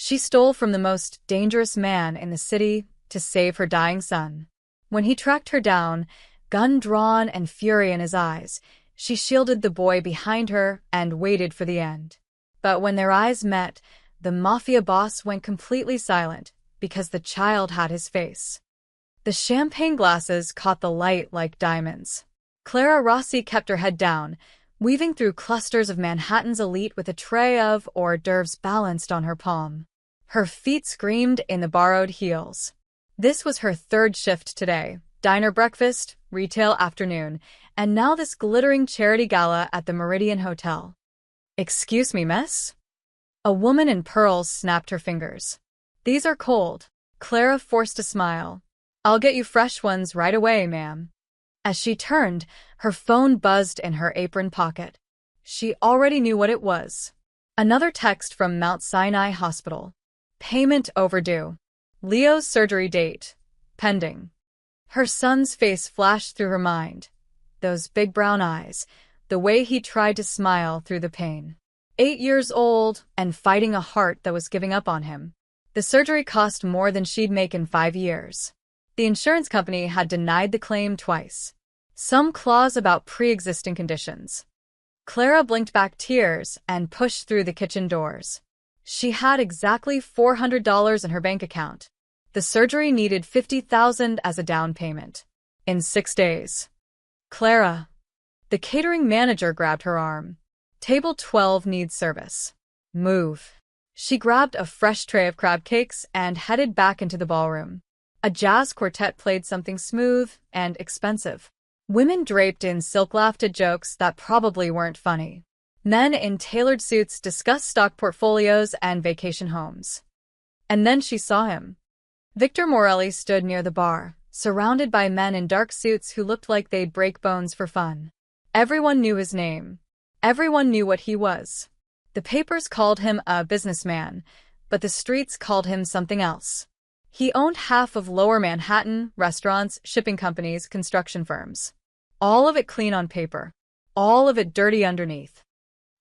She stole from the most dangerous man in the city to save her dying son. When he tracked her down, gun drawn and fury in his eyes, she shielded the boy behind her and waited for the end. But when their eyes met, the Mafia boss went completely silent because the child had his face. The champagne glasses caught the light like diamonds. Clara Rossi kept her head down, weaving through clusters of Manhattan's elite with a tray of hors d'oeuvres balanced on her palm. Her feet screamed in the borrowed heels. This was her third shift today: diner breakfast, retail afternoon, and now this glittering charity gala at the Meridian Hotel. "Excuse me, miss?" A woman in pearls snapped her fingers. "These are cold." Clara forced a smile. "I'll get you fresh ones right away, ma'am." As she turned, her phone buzzed in her apron pocket. She already knew what it was. Another text from Mount Sinai Hospital. Payment overdue. Leo's surgery date pending. Her son's face flashed through her mind. Those big brown eyes, the way he tried to smile through the pain. 8 years old and fighting a heart that was giving up on him. The surgery cost more than she'd make in 5 years. The insurance company had denied the claim twice. Some clause about pre-existing conditions. Clara blinked back tears and pushed through the kitchen doors. She had exactly $400 in her bank account. The surgery needed $50,000 as a down payment. In 6 days. "Clara." The catering manager grabbed her arm. "Table 12 needs service. Move." She grabbed a fresh tray of crab cakes and headed back into the ballroom. A jazz quartet played something smooth and expensive. Women draped in silk laughed at jokes that probably weren't funny. Men in tailored suits discussed stock portfolios and vacation homes. And then she saw him. Victor Morelli stood near the bar, surrounded by men in dark suits who looked like they'd break bones for fun. Everyone knew his name. Everyone knew what he was. The papers called him a businessman, but the streets called him something else. He owned half of Lower Manhattan: restaurants, shipping companies, construction firms. All of it clean on paper. All of it dirty underneath.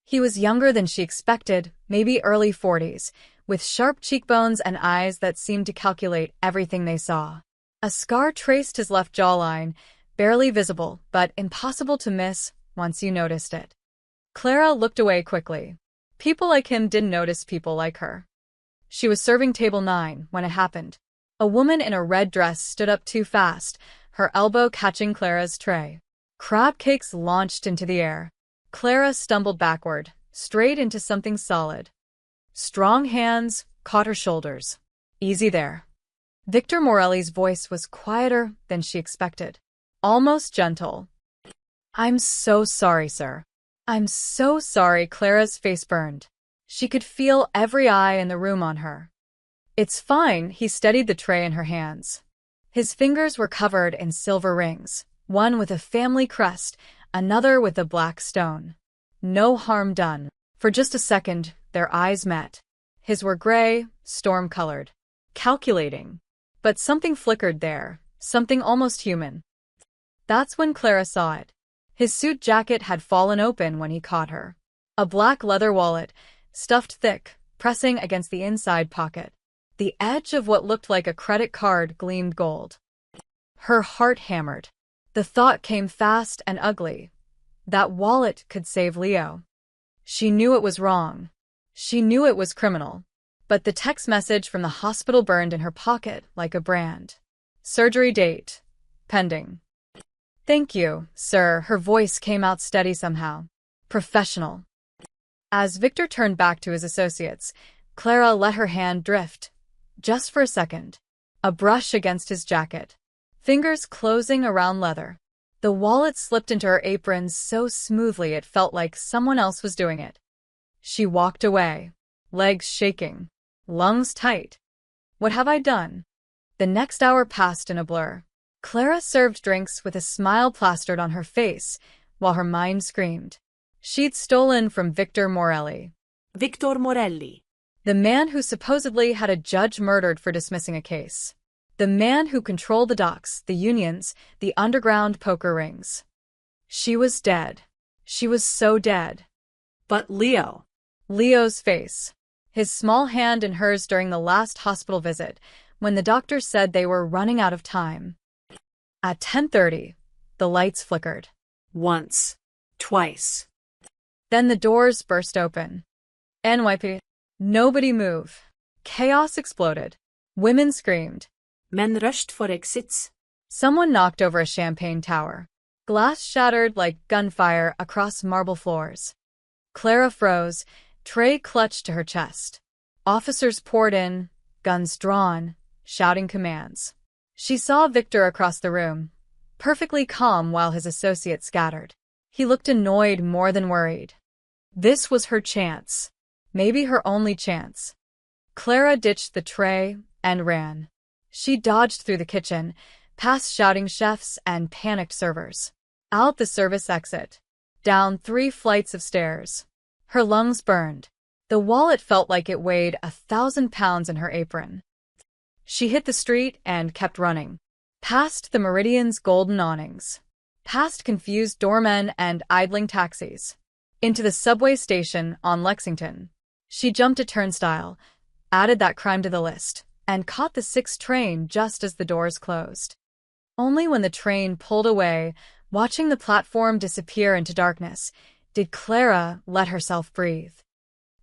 He was younger than she expected, maybe early 40s, with sharp cheekbones and eyes that seemed to calculate everything they saw. A scar traced his left jawline, barely visible, but impossible to miss once you noticed it. Clara looked away quickly. People like him didn't notice people like her. She was serving table 9 when it happened. A woman in a red dress stood up too fast, her elbow catching Clara's tray. Crab cakes launched into the air. Clara stumbled backward, straight into something solid. Strong hands caught her shoulders. "Easy there." Victor Morelli's voice was quieter than she expected. Almost gentle. "I'm so sorry, sir." "I'm so sorry." Clara's face burned. She could feel every eye in the room on her. "It's fine." He steadied the tray in her hands. His fingers were covered in silver rings, one with a family crest, another with a black stone. No harm done. For just a second, their eyes met. His were gray, storm-colored, calculating. But something flickered there, something almost human. That's when Clara saw it. His suit jacket had fallen open when he caught her. A black leather wallet, stuffed thick, pressing against the inside pocket. The edge of what looked like a credit card gleamed gold. Her heart hammered. The thought came fast and ugly. That wallet could save Leo. She knew it was wrong. She knew it was criminal. But the text message from the hospital burned in her pocket like a brand. "Surgery date pending." "Thank you, sir." Her voice came out steady somehow. Professional. As Victor turned back to his associates, Clara let her hand drift. Just for a second. A brush against his jacket. Fingers closing around leather. The wallet slipped into her apron so smoothly it felt like someone else was doing it. She walked away, legs shaking, lungs tight. What have I done? The next hour passed in a blur. Clara served drinks with a smile plastered on her face, while her mind screamed. She'd stolen from Victor Morelli. Victor Morelli. The man who supposedly had a judge murdered for dismissing a case. The man who controlled the docks, the unions, the underground poker rings. She was dead. She was so dead. But Leo. Leo's face. his small hand in hers during the last hospital visit, when the doctor said they were running out of time. At 10:30, the lights flickered. Once. Twice. Then the doors burst open. NYP. Nobody move. Chaos exploded. Women screamed. Men rushed for exits. Someone knocked over a champagne tower. Glass shattered like gunfire across marble floors. Clara froze, tray clutched to her chest. Officers poured in, guns drawn, shouting commands. She saw Victor across the room, perfectly calm while his associates scattered. He looked annoyed more than worried. This was her chance. Maybe her only chance. Clara ditched the tray and ran. She dodged through the kitchen, past shouting chefs and panicked servers. Out the service exit. Down 3 flights of stairs. Her lungs burned. The wallet felt like it weighed 1,000 pounds in her apron. She hit the street and kept running. Past the Meridian's golden awnings. Past confused doormen and idling taxis. Into the subway station on Lexington. She jumped a turnstile, added that crime to the list, and caught the 6th train just as the doors closed. Only when the train pulled away, watching the platform disappear into darkness, did Clara let herself breathe.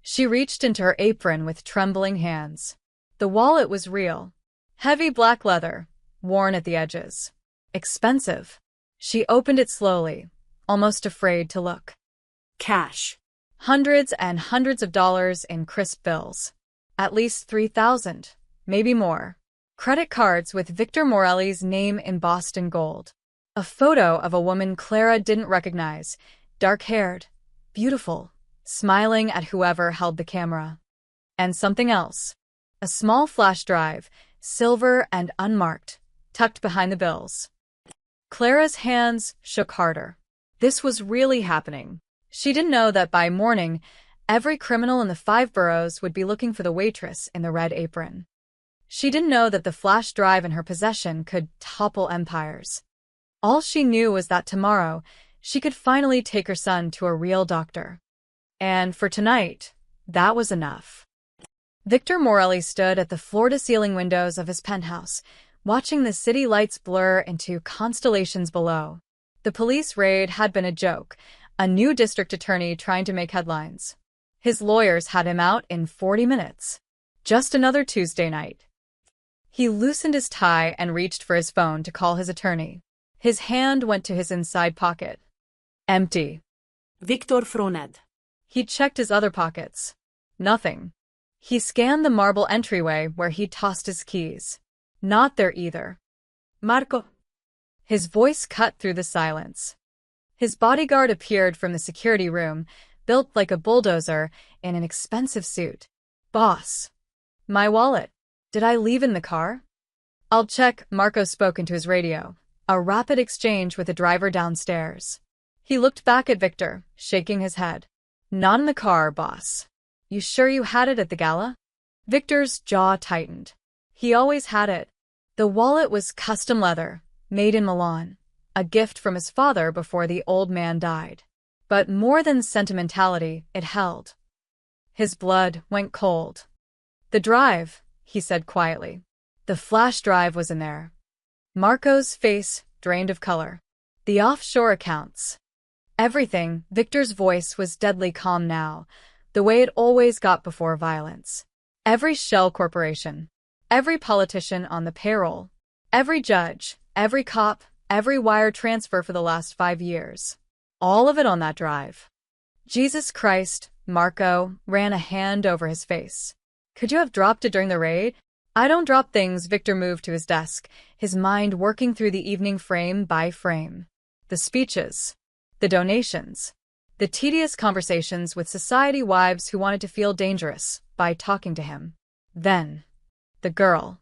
She reached into her apron with trembling hands. The wallet was real. Heavy black leather, worn at the edges. Expensive. She opened it slowly, almost afraid to look. Cash. Hundreds and hundreds of dollars in crisp bills. At least 3,000, maybe more. Credit cards with Victor Morelli's name embossed in gold. A photo of a woman Clara didn't recognize, dark-haired, beautiful, smiling at whoever held the camera. And something else. A small flash drive, silver and unmarked, tucked behind the bills. Clara's hands shook harder. This was really happening. She didn't know that by morning, every criminal in the 5 boroughs would be looking for the waitress in the red apron. She didn't know that the flash drive in her possession could topple empires. All she knew was that tomorrow, she could finally take her son to a real doctor. And for tonight, that was enough. Victor Morelli stood at the floor-to-ceiling windows of his penthouse, watching the city lights blur into constellations below. The police raid had been a joke, a new district attorney trying to make headlines. His lawyers had him out in 40 minutes. Just another Tuesday night. He loosened his tie and reached for his phone to call his attorney. His hand went to his inside pocket. Empty. Victor Froned. He checked his other pockets. Nothing. He scanned the marble entryway where he'd tossed his keys. Not there either. Marco. His voice cut through the silence. His bodyguard appeared from the security room, built like a bulldozer in an expensive suit. Boss. My wallet. Did I leave in the car? I'll check, Marco spoke into his radio. A rapid exchange with the driver downstairs. He looked back at Victor, shaking his head. Not in the car, boss. You sure you had it at the gala? Victor's jaw tightened. He always had it. The wallet was custom leather, made in Milan, a gift from his father before the old man died. But more than sentimentality, it held. His blood went cold. The drive, he said quietly. The flash drive was in there. Marco's face drained of color. The offshore accounts. Everything. Victor's voice was deadly calm now, the way it always got before violence. Every shell corporation. Every politician on the payroll. Every judge. Every cop. Every wire transfer for the last 5 years. All of it on that drive. Jesus Christ, Marco ran a hand over his face. Could you have dropped it during the raid? I don't drop things. Victor moved to his desk, his mind working through the evening frame by frame. The speeches. The donations. The tedious conversations with society wives who wanted to feel dangerous by talking to him. Then, the girl.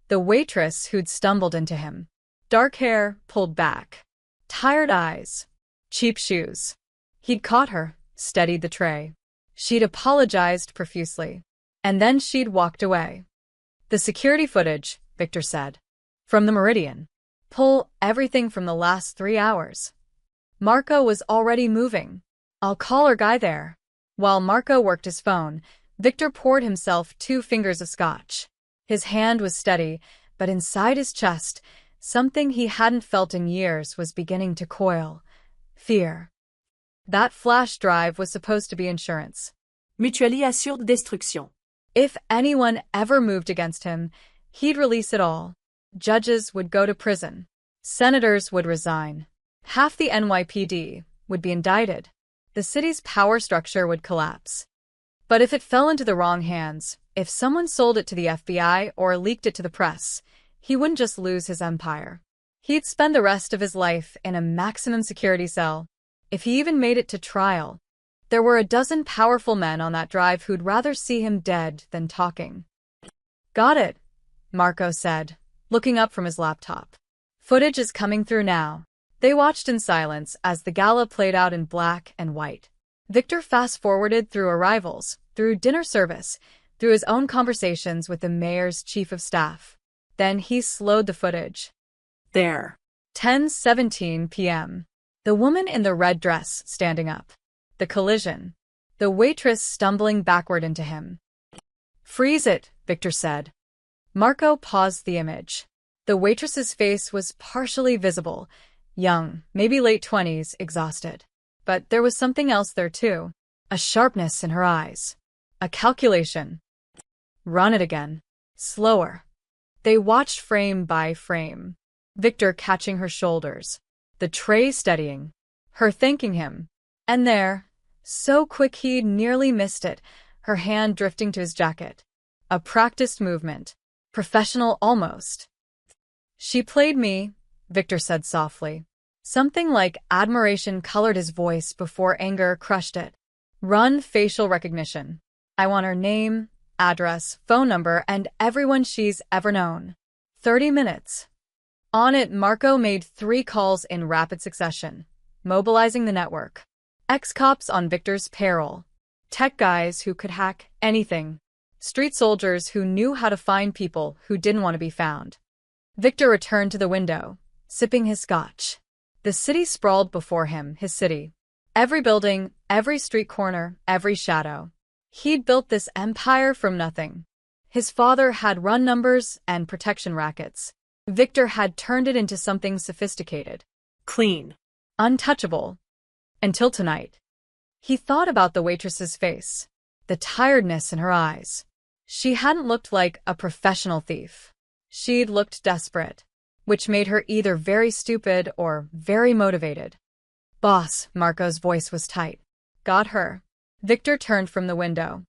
The waitress who'd stumbled into him. Dark hair pulled back. Tired eyes. Cheap shoes. He'd caught her, steadied the tray. She'd apologized profusely. And then she'd walked away. The security footage, Victor said. From the Meridian. Pull everything from the last 3 hours. Marco was already moving. I'll call our guy there. While Marco worked his phone, Victor poured himself 2 fingers of scotch. His hand was steady, but inside his chest, something he hadn't felt in years was beginning to coil. Fear. That flash drive was supposed to be insurance. Mutually assured destruction. If anyone ever moved against him, he'd release it all. Judges would go to prison. Senators would resign. Half the NYPD would be indicted. The city's power structure would collapse. But if it fell into the wrong hands, if someone sold it to the FBI or leaked it to the press, he wouldn't just lose his empire. He'd spend the rest of his life in a maximum security cell. If he even made it to trial, there were a dozen powerful men on that drive who'd rather see him dead than talking. Got it, Marco said, looking up from his laptop. Footage is coming through now. They watched in silence as the gala played out in black and white. Victor fast-forwarded through arrivals, through dinner service, through his own conversations with the mayor's chief of staff. Then he slowed the footage. There. 10:17 p.m. The woman in the red dress standing up. The collision. The waitress stumbling backward into him. Freeze it, Victor said. Marco paused the image. The waitress's face was partially visible, young, maybe late 20s, exhausted. But there was something else there too. A sharpness in her eyes. A calculation. Run it again. Slower. They watched frame by frame. Victor catching her shoulders. The tray steadying. Her thanking him. And there, so quick he'd nearly missed it, her hand drifting to his jacket. A practiced movement. Professional almost. She played me, Victor said softly. Something like admiration colored his voice before anger crushed it. Run facial recognition. I want her name, address, phone number, and everyone she's ever known. 30 minutes. On it, Marco made 3 calls in rapid succession, mobilizing the network. Ex-cops on Victor's payroll. Tech guys who could hack anything. Street soldiers who knew how to find people who didn't want to be found. Victor returned to the window, sipping his scotch. The city sprawled before him, his city. Every building, every street corner, every shadow. He'd built this empire from nothing. His father had run numbers and protection rackets. Victor had turned it into something sophisticated. Clean. Untouchable. Until tonight. He thought about the waitress's face. The tiredness in her eyes. She hadn't looked like a professional thief. She'd looked desperate, which made her either very stupid or very motivated. Boss, Marco's voice was tight. Got her. Victor turned from the window.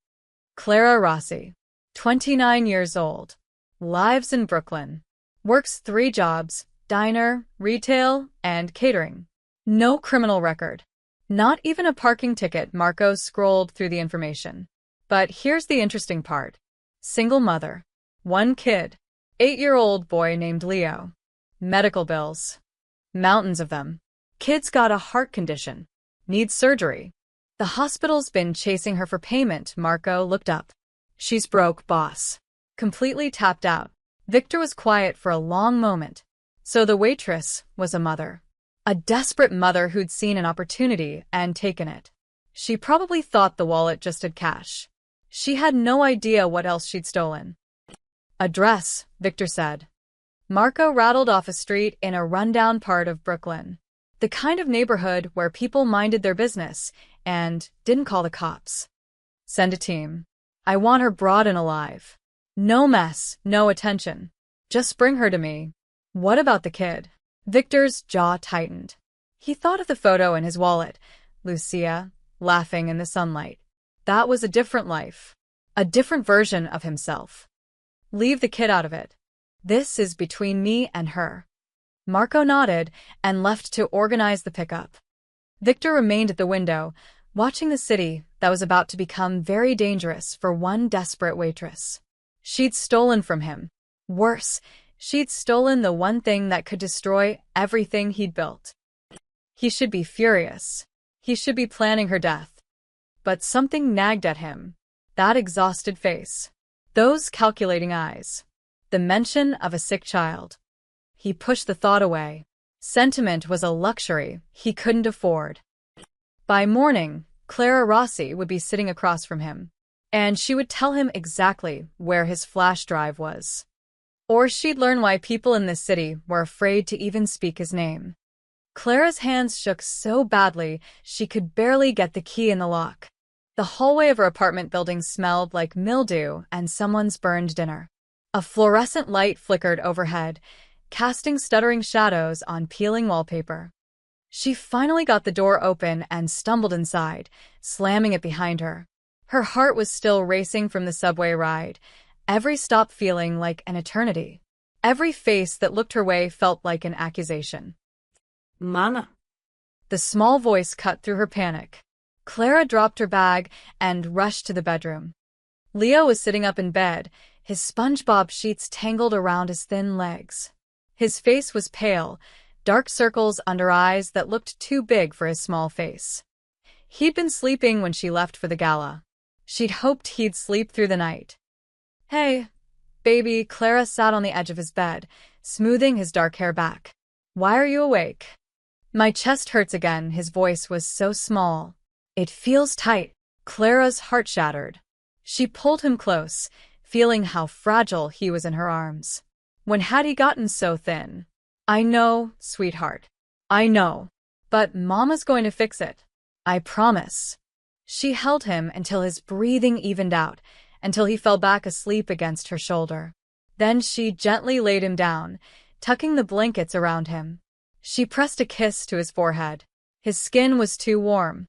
Clara Rossi. 29 years old. Lives in Brooklyn. Works 3 jobs, diner, retail, and catering. No criminal record. Not even a parking ticket. Marco scrolled through the information. But here's the interesting part. Single mother. 1 kid. 8-year-old boy named Leo. Medical bills. Mountains of them. Kid's got a heart condition. Needs surgery. The hospital's been chasing her for payment. Marco looked up. She's broke, boss. Completely tapped out. Victor was quiet for a long moment. So the waitress was a mother. A desperate mother who'd seen an opportunity and taken it. She probably thought the wallet just had cash. She had no idea what else she'd stolen. A dress, Victor said. Marco rattled off a street in a rundown part of Brooklyn. The kind of neighborhood where people minded their business and didn't call the cops. Send a team. I want her brought in alive. No mess, no attention. Just bring her to me. What about the kid? Victor's jaw tightened. He thought of the photo in his wallet. Lucia, laughing in the sunlight. That was a different life. A different version of himself. Leave the kid out of it. This is between me and her. Marco nodded and left to organize the pickup. Victor remained at the window, watching the city that was about to become very dangerous for one desperate waitress. She'd stolen from him. Worse, she'd stolen the one thing that could destroy everything he'd built. He should be furious. He should be planning her death. But something nagged at him. That exhausted face. Those calculating eyes. The mention of a sick child. He pushed the thought away. Sentiment was a luxury he couldn't afford. By morning, Clara Rossi would be sitting across from him. And she would tell him exactly where his flash drive was. Or she'd learn why people in this city were afraid to even speak his name. Clara's hands shook so badly she could barely get the key in the lock. The hallway of her apartment building smelled like mildew and someone's burned dinner. A fluorescent light flickered overhead, casting stuttering shadows on peeling wallpaper. She finally got the door open and stumbled inside, slamming it behind her. Her heart was still racing from the subway ride, every stop feeling like an eternity. Every face that looked her way felt like an accusation. Mana. The small voice cut through her panic. Clara dropped her bag and rushed to the bedroom. Leo was sitting up in bed, his SpongeBob sheets tangled around his thin legs. His face was pale, dark circles under eyes that looked too big for his small face. He'd been sleeping when she left for the gala. She'd hoped he'd sleep through the night. Hey, baby, Clara sat on the edge of his bed, smoothing his dark hair back. Why are you awake? My chest hurts again, his voice was so small. It feels tight. Clara's heart shattered. She pulled him close, feeling how fragile he was in her arms. When had he gotten so thin? I know, sweetheart. I know. But Mama's going to fix it. I promise. She held him until his breathing evened out, until he fell back asleep against her shoulder. Then she gently laid him down, tucking the blankets around him. She pressed a kiss to his forehead. His skin was too warm.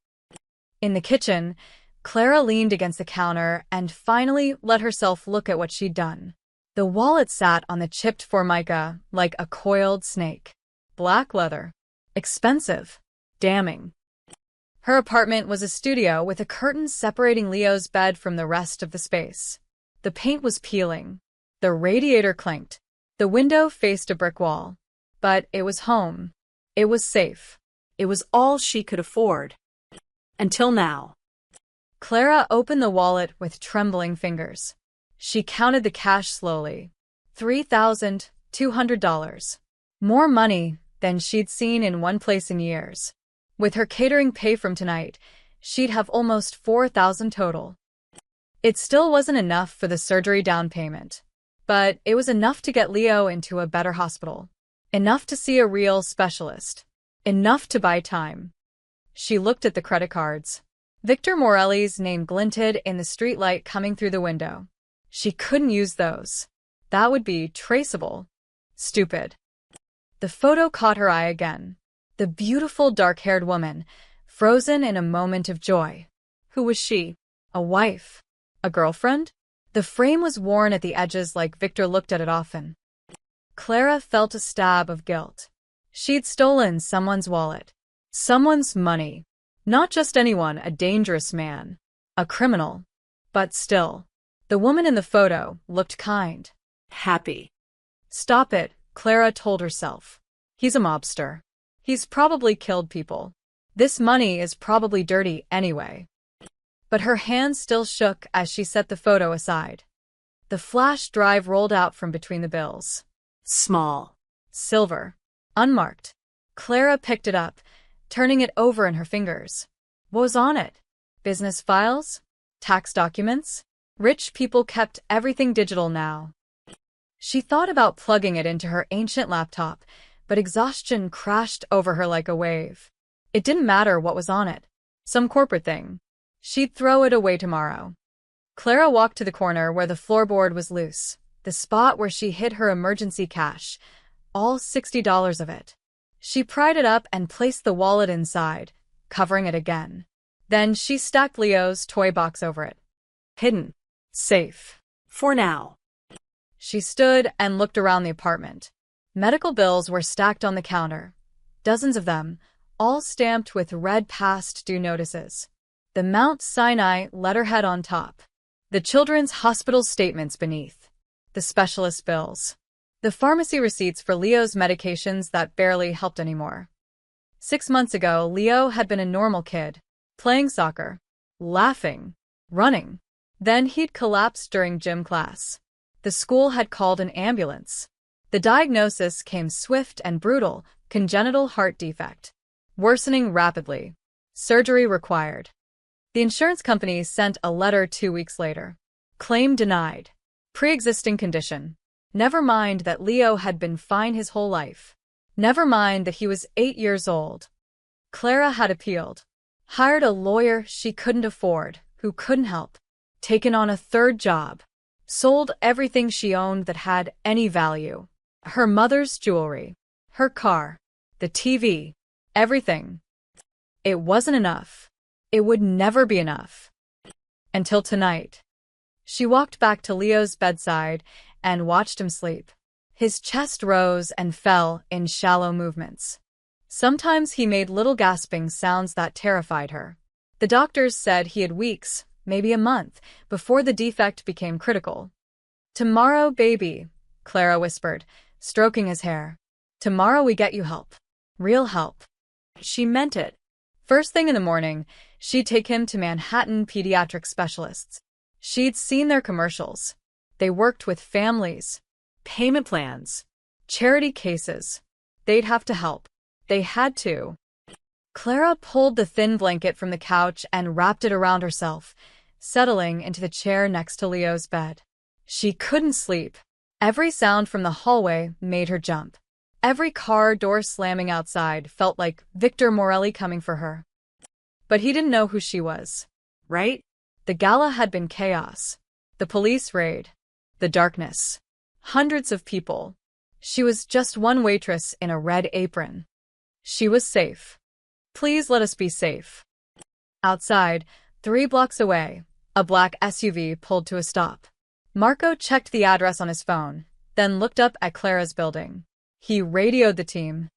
In the kitchen, Clara leaned against the counter and finally let herself look at what she'd done. The wallet sat on the chipped formica like a coiled snake. Black leather. Expensive. Damning. Her apartment was a studio with a curtain separating Leo's bed from the rest of the space. The paint was peeling. The radiator clanked. The window faced a brick wall. But it was home. It was safe. It was all she could afford. Until now. Clara opened the wallet with trembling fingers. She counted the cash slowly. $3,200. More money than she'd seen in one place in years. With her catering pay from tonight, she'd have almost $4,000 total. It still wasn't enough for the surgery down payment, but it was enough to get Leo into a better hospital. Enough to see a real specialist. Enough to buy time. She looked at the credit cards. Victor Morelli's name glinted in the streetlight coming through the window. She couldn't use those. That would be traceable. Stupid. The photo caught her eye again. The beautiful dark-haired woman, frozen in a moment of joy. Who was she? A wife? A girlfriend? The frame was worn at the edges like Victor looked at it often. Clara felt a stab of guilt. She'd stolen someone's wallet. Someone's money. Not just anyone, a dangerous man. A criminal. But still. The woman in the photo looked kind. Happy. Stop it, Clara told herself. He's a mobster. He's probably killed people. This money is probably dirty anyway. But her hands still shook as she set the photo aside. The flash drive rolled out from between the bills. Small. Silver. Unmarked. Clara picked it up, turning it over in her fingers. What was on it? Business files? Tax documents? Rich people kept everything digital now. She thought about plugging it into her ancient laptop, but exhaustion crashed over her like a wave. It didn't matter what was on it. Some corporate thing. She'd throw it away tomorrow. Clara walked to the corner where the floorboard was loose, the spot where she hid her emergency cash, all $60 of it. She pried it up and placed the wallet inside, covering it again. Then she stacked Leo's toy box over it. Hidden. Safe. For now. She stood and looked around the apartment. Medical bills were stacked on the counter. Dozens of them, all stamped with red past due notices. The Mount Sinai letterhead on top. The children's hospital statements beneath. The specialist bills. The pharmacy receipts for Leo's medications that barely helped anymore. 6 months ago, Leo had been a normal kid, playing soccer, laughing, running. Then he'd collapsed during gym class. The school had called an ambulance. The diagnosis came swift and brutal, congenital heart defect. Worsening rapidly. Surgery required. The insurance company sent a letter 2 weeks later. Claim denied. Pre-existing condition. Never mind that Leo had been fine his whole life. Never mind that he was 8 years old. Clara had appealed. Hired a lawyer she couldn't afford, who couldn't help. Taken on a third job. Sold everything she owned that had any value. Her mother's jewelry. Her car. The TV. Everything. It wasn't enough. It would never be enough. Until tonight. She walked back to Leo's bedside and watched him sleep. His chest rose and fell in shallow movements. Sometimes he made little gasping sounds that terrified her. The doctors said he had weeks, maybe a month, before the defect became critical. "Tomorrow, baby," Clara whispered, stroking his hair. "Tomorrow we get you help. Real help." She meant it. First thing in the morning, she'd take him to Manhattan pediatric specialists. She'd seen their commercials. They worked with families, payment plans, charity cases. They'd have to help. They had to. Clara pulled the thin blanket from the couch and wrapped it around herself, settling into the chair next to Leo's bed. She couldn't sleep. Every sound from the hallway made her jump. Every car door slamming outside felt like Victor Morelli coming for her. But he didn't know who she was, right? The gala had been chaos. The police raid. The darkness. Hundreds of people. She was just one waitress in a red apron. She was safe. "Please let us be safe." Outside, 3 blocks away, a black SUV pulled to a stop. Marco checked the address on his phone, then looked up at Clara's building. He radioed the team.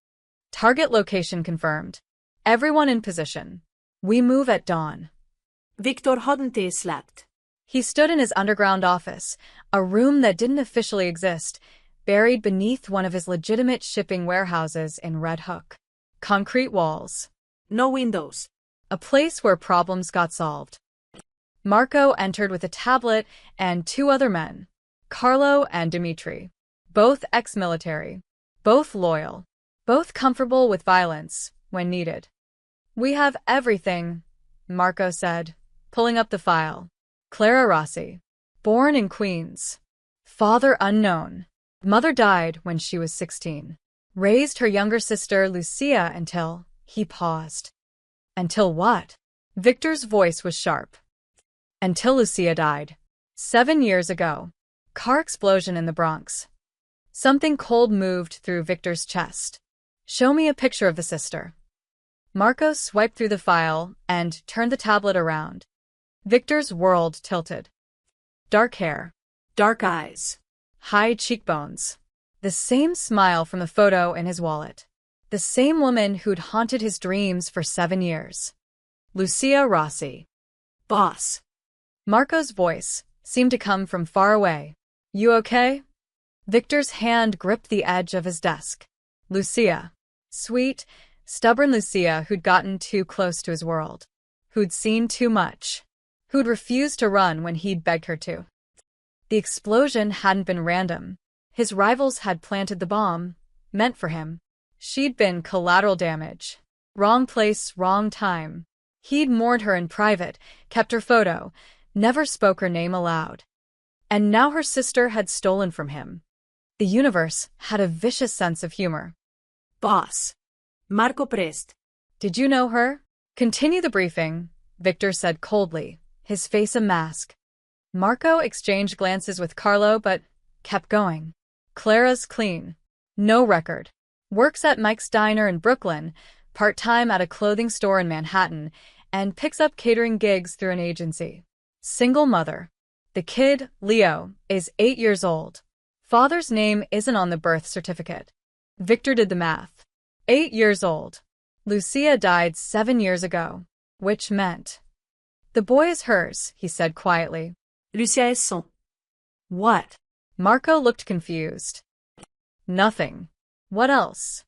"Target location confirmed. Everyone in position. We move at dawn." Victor hadn't slept. He stood in his underground office, a room that didn't officially exist, buried beneath one of his legitimate shipping warehouses in Red Hook. Concrete walls. No windows. A place where problems got solved. Marco entered with a tablet and 2 other men, Carlo and Dimitri. Both ex-military. Both loyal. Both comfortable with violence when needed. "We have everything," Marco said, pulling up the file. Clara Rossi. Born in Queens. Father unknown. Mother died when she was 16. Raised her younger sister Lucia until... He paused. "Until what?" Victor's voice was sharp. "Until Lucia died. 7 years ago. Car explosion in the Bronx." Something cold moved through Victor's chest. "Show me a picture of the sister." Marco swiped through the file and turned the tablet around. Victor's world tilted. Dark hair. Dark eyes. High cheekbones. The same smile from the photo in his wallet. The same woman who'd haunted his dreams for 7 years. Lucia Rossi. "Boss." Marco's voice seemed to come from far away. "You okay?" Victor's hand gripped the edge of his desk. Lucia. Sweet, stubborn Lucia who'd gotten too close to his world. Who'd seen too much. Who'd refused to run when he'd begged her to. The explosion hadn't been random. His rivals had planted the bomb, meant for him. She'd been collateral damage. Wrong place, wrong time. He'd mourned her in private, kept her photo, never spoke her name aloud. And now her sister had stolen from him. The universe had a vicious sense of humor. "Boss. Marco Prest." "Did you know her?" "Continue the briefing," Victor said coldly, his face a mask. Marco exchanged glances with Carlo but kept going. "Clara's clean. No record. Works at Mike's Diner in Brooklyn, part-time at a clothing store in Manhattan, and picks up catering gigs through an agency. Single mother. The kid, Leo, is 8 years old. Father's name isn't on the birth certificate." Victor did the math. 8 years old. Lucia died 7 years ago, which meant... "The boy is hers," he said quietly. Lucia est son. "What?" Marco looked confused. "Nothing. What else?"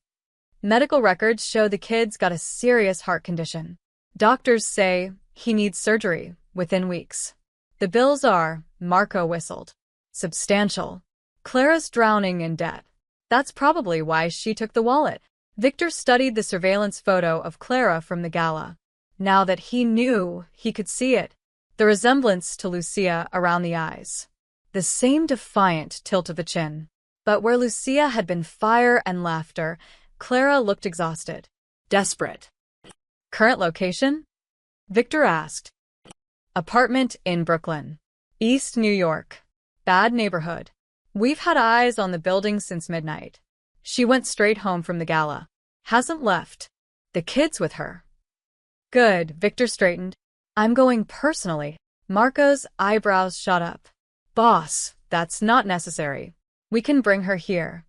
"Medical records show the kid's got a serious heart condition. Doctors say he needs surgery within weeks. The bills are," Marco whistled, "substantial. Clara's drowning in debt. That's probably why she took the wallet." Victor studied the surveillance photo of Clara from the gala. Now that he knew, he could see it. The resemblance to Lucia around the eyes. The same defiant tilt of the chin. But where Lucia had been fire and laughter, Clara looked exhausted. Desperate. Current location? Victor asked. Apartment in Brooklyn. East New York. Bad neighborhood. We've had eyes on the building since midnight. She went straight home from the gala. Hasn't left. The kid's with her. Good, Victor straightened. I'm going personally. Marco's eyebrows shot up. Boss, that's not necessary. We can bring her here.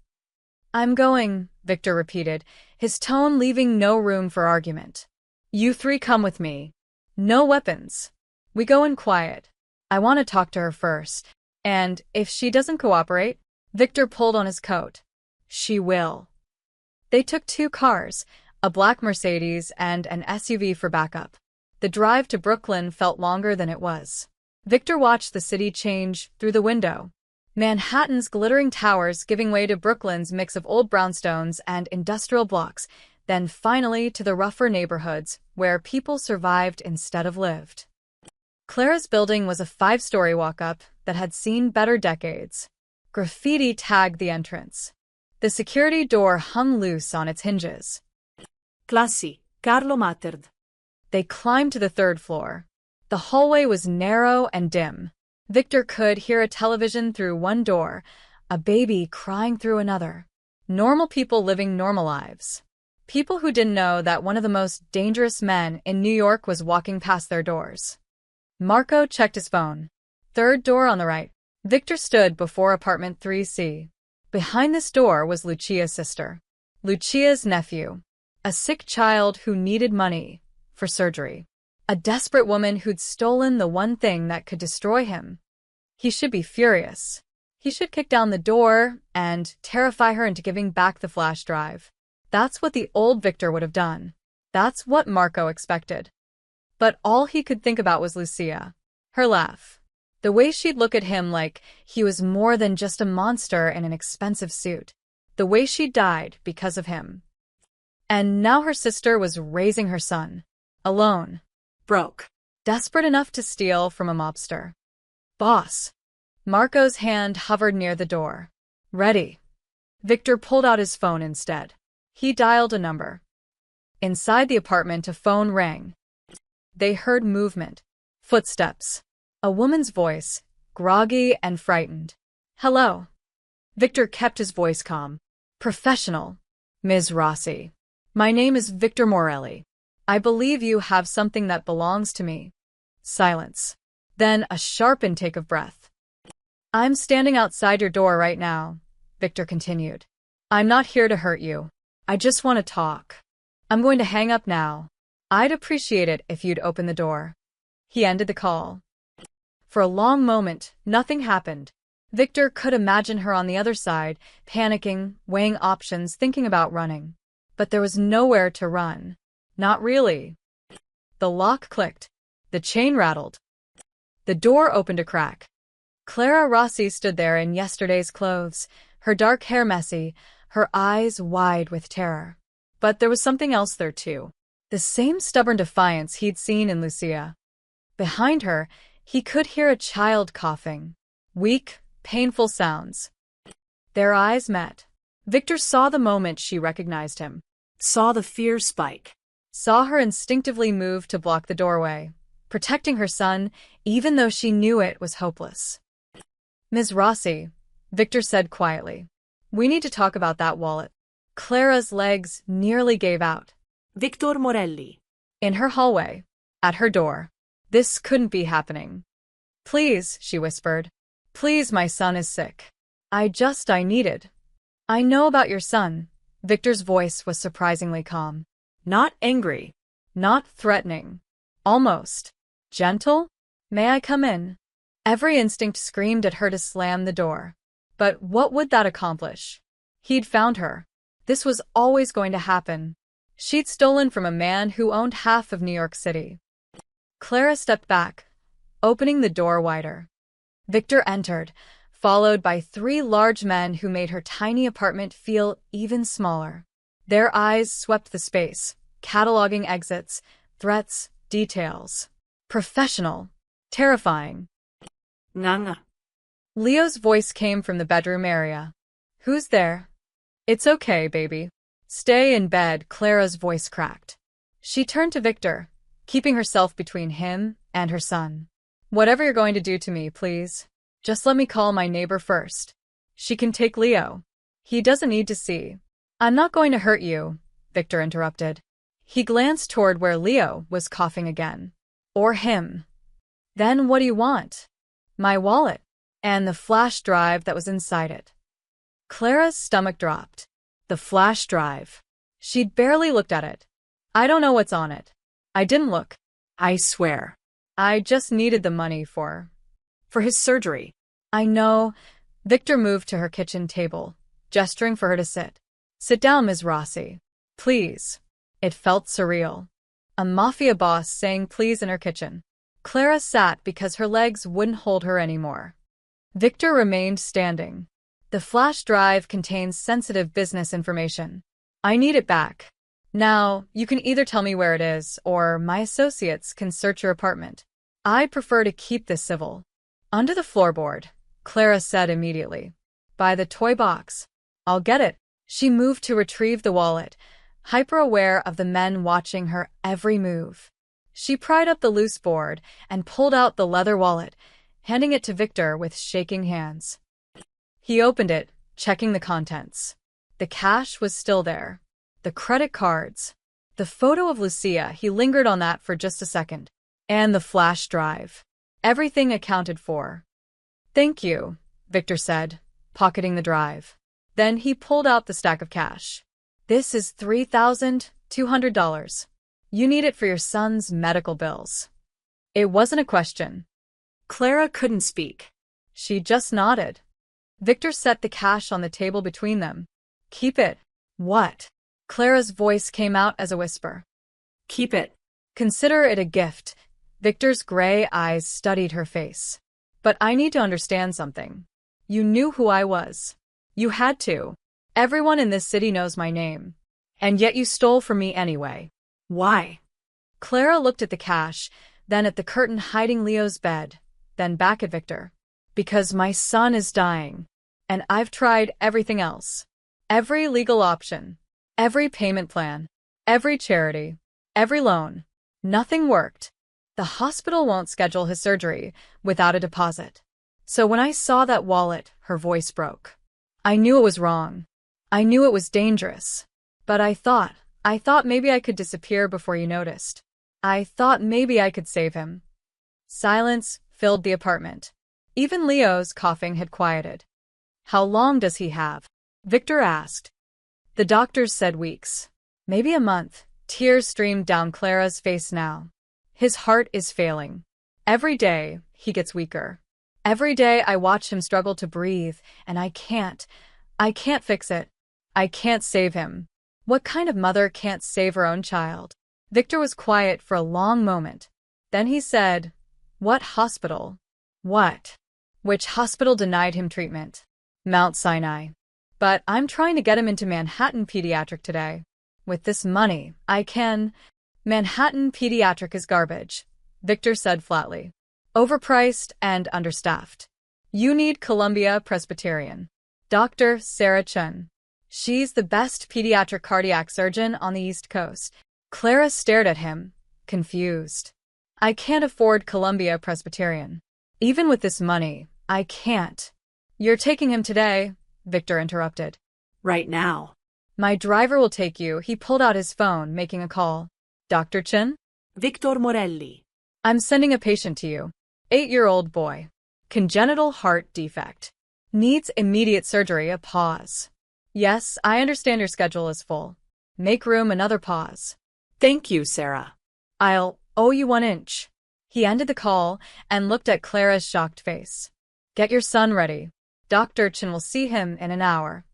I'm going, Victor repeated, his tone leaving no room for argument. You three come with me. No weapons. We go in quiet. I want to talk to her first. And if she doesn't cooperate, Victor pulled on his coat. She will. They took 2 cars, a black Mercedes and an SUV for backup. The drive to Brooklyn felt longer than it was. Victor watched the city change through the window. Manhattan's glittering towers giving way to Brooklyn's mix of old brownstones and industrial blocks, then finally to the rougher neighborhoods where people survived instead of lived. Clara's building was a 5-story walk-up that had seen better decades. Graffiti tagged the entrance. The security door hung loose on its hinges. Classi, Carlo Materd. They climbed to the 3rd floor. The hallway was narrow and dim. Victor could hear a television through one door, a baby crying through another. Normal people living normal lives. People who didn't know that one of the most dangerous men in New York was walking past their doors. Marco checked his phone. 3rd door on the right. Victor stood before apartment 3C. Behind this door was Lucia's sister. Lucia's nephew. A sick child who needed money for surgery. A desperate woman who'd stolen the one thing that could destroy him. He should be furious. He should kick down the door and terrify her into giving back the flash drive. That's what the old Victor would have done. That's what Marco expected. But all he could think about was Lucia. Her laugh. The way she'd look at him like he was more than just a monster in an expensive suit. The way she died because of him. And now her sister was raising her son. Alone. Broke. Desperate enough to steal from a mobster. Boss. Marco's hand hovered near the door. Ready. Victor pulled out his phone instead. He dialed a number. Inside the apartment, a phone rang. They heard movement. Footsteps. A woman's voice, groggy and frightened. Hello. Victor kept his voice calm. Professional. Ms. Rossi. My name is Victor Morelli. I believe you have something that belongs to me. Silence. Then a sharp intake of breath. I'm standing outside your door right now, Victor continued. I'm not here to hurt you. I just want to talk. I'm going to hang up now. I'd appreciate it if you'd open the door. He ended the call. For a long moment, nothing happened. Victor could imagine her on the other side, panicking, weighing options, thinking about running. But there was nowhere to run. Not really. The lock clicked. The chain rattled. The door opened a crack. Clara Rossi stood there in yesterday's clothes, her dark hair messy, her eyes wide with terror. But there was something else there too. The same stubborn defiance he'd seen in Lucia. Behind her, he could hear a child coughing. Weak, painful sounds. Their eyes met. Victor saw the moment she recognized him. Saw the fear spike. Saw her instinctively move to block the doorway, protecting her son, even though she knew it was hopeless. Ms. Rossi, Victor said quietly. We need to talk about that wallet. Clara's legs nearly gave out. Victor Morelli. In her hallway. At her door. This couldn't be happening. Please, she whispered. Please, my son is sick. I needed. I know about your son. Victor's voice was surprisingly calm. Not angry. Not threatening. Almost. Gentle? May I come in? Every instinct screamed at her to slam the door. But what would that accomplish? He'd found her. This was always going to happen. She'd stolen from a man who owned half of New York City. Clara stepped back, opening the door wider. Victor entered, followed by 3 large men who made her tiny apartment feel even smaller. Their eyes swept the space, cataloging exits, threats, Details. Professional. Terrifying. Nga. Leo's voice came from the bedroom area. Who's there? It's okay, baby. Stay in bed, Clara's voice cracked. She turned to Victor, keeping herself between him and her son. Whatever you're going to do to me, please. Just let me call my neighbor first. She can take Leo. He doesn't need to see. I'm not going to hurt you, Victor interrupted. He glanced toward where Leo was coughing again. Or him. Then what do you want? My wallet. And the flash drive that was inside it. Clara's stomach dropped. The flash drive. She'd barely looked at it. I don't know what's on it. I didn't look. I swear. I just needed the money for his surgery. I know. Victor moved to her kitchen table, gesturing for her to sit. Sit down, Ms. Rossi. Please. It felt surreal. A mafia boss saying please in her kitchen. Clara sat because her legs wouldn't hold her anymore. Victor remained standing. The flash drive contains sensitive business information. I need it back. Now, you can either tell me where it is, or my associates can search your apartment. I prefer to keep this civil. Under the floorboard, Clara said immediately. By the toy box. I'll get it. She moved to retrieve the wallet, hyper-aware of the men watching her every move. She pried up the loose board and pulled out the leather wallet, handing it to Victor with shaking hands. He opened it, checking the contents. The cash was still there. The credit cards. The photo of Lucia, he lingered on that for just a second. And the flash drive. Everything accounted for. Thank you, Victor said, pocketing the drive. Then he pulled out the stack of cash. This is $3,200. You need it for your son's medical bills. It wasn't a question. Clara couldn't speak. She just nodded. Victor set the cash on the table between them. Keep it. What? Clara's voice came out as a whisper. Keep it. Consider it a gift. Victor's gray eyes studied her face. But I need to understand something. You knew who I was. You had to. Everyone in this city knows my name. And yet you stole from me anyway. Why? Clara looked at the cash, then at the curtain hiding Leo's bed, then back at Victor. Because my son is dying. And I've tried everything else. Every legal option. Every payment plan. Every charity. Every loan. Nothing worked. The hospital won't schedule his surgery without a deposit. So when I saw that wallet, her voice broke. I knew it was wrong. I knew it was dangerous. But I thought maybe I could disappear before you noticed. I thought maybe I could save him. Silence filled the apartment. Even Leo's coughing had quieted. How long does he have? Victor asked. The doctors said weeks. Maybe a month. Tears streamed down Clara's face now. His heart is failing. Every day, he gets weaker. Every day I watch him struggle to breathe, and I can't fix it. I can't save him. What kind of mother can't save her own child? Victor was quiet for a long moment. Then he said, What hospital? What? Which hospital denied him treatment? Mount Sinai. But I'm trying to get him into Manhattan Pediatric today. With this money, I can. Manhattan Pediatric is garbage, Victor said flatly. Overpriced and understaffed. You need Columbia Presbyterian. Dr. Sarah Chen. She's the best pediatric cardiac surgeon on the East Coast. Clara stared at him, confused. I can't afford Columbia Presbyterian. Even with this money, I can't. You're taking him today, Victor interrupted. Right now. My driver will take you. He pulled out his phone, making a call. Dr. Chen? Victor Morelli. I'm sending a patient to you. 8-year-old boy. Congenital heart defect. Needs immediate surgery. A pause. Yes, I understand your schedule is full. Make room. Another pause. Thank you, Sarah. I'll owe you 1 inch. He ended the call and looked at Clara's shocked face. Get your son ready. Dr. Chen will see him in an hour.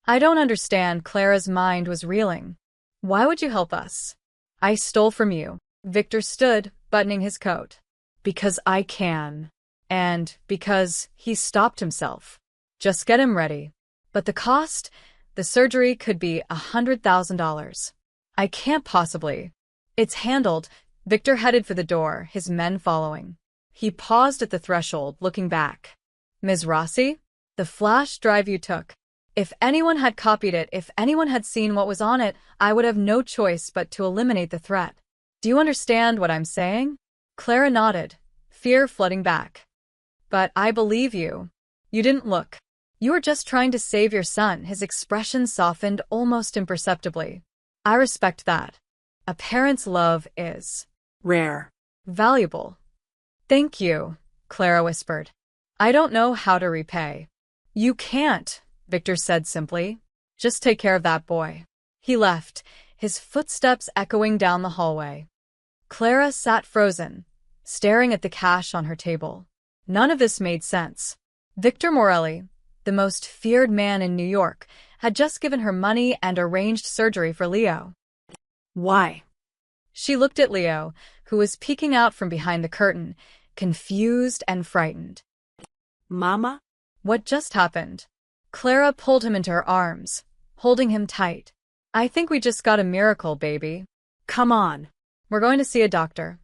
I don't understand. Clara's mind was reeling. Why would you help us? I stole from you. Victor stood, buttoning his coat. Because I can. And because he stopped himself. Just get him ready. But the cost? The surgery could be $100,000. I can't possibly. It's handled. Victor headed for the door, his men following. He paused at the threshold, looking back. Ms. Rossi? The flash drive you took. If anyone had copied it, if anyone had seen what was on it, I would have no choice but to eliminate the threat. Do you understand what I'm saying? Clara nodded, fear flooding back. But I believe you. You didn't look. You were just trying to save your son. His expression softened almost imperceptibly. I respect that. A parent's love is Rare. valuable. Thank you, Clara whispered. I don't know how to repay. You can't, Victor said simply. Just take care of that boy. He left, his footsteps echoing down the hallway. Clara sat frozen, staring at the cash on her table. None of this made sense. Victor Morelli, the most feared man in New York, had just given her money and arranged surgery for Leo. Why? She looked at Leo, who was peeking out from behind the curtain, confused and frightened. Mama? What just happened? Clara pulled him into her arms, holding him tight. I think we just got a miracle, baby. Come on. We're going to see a doctor.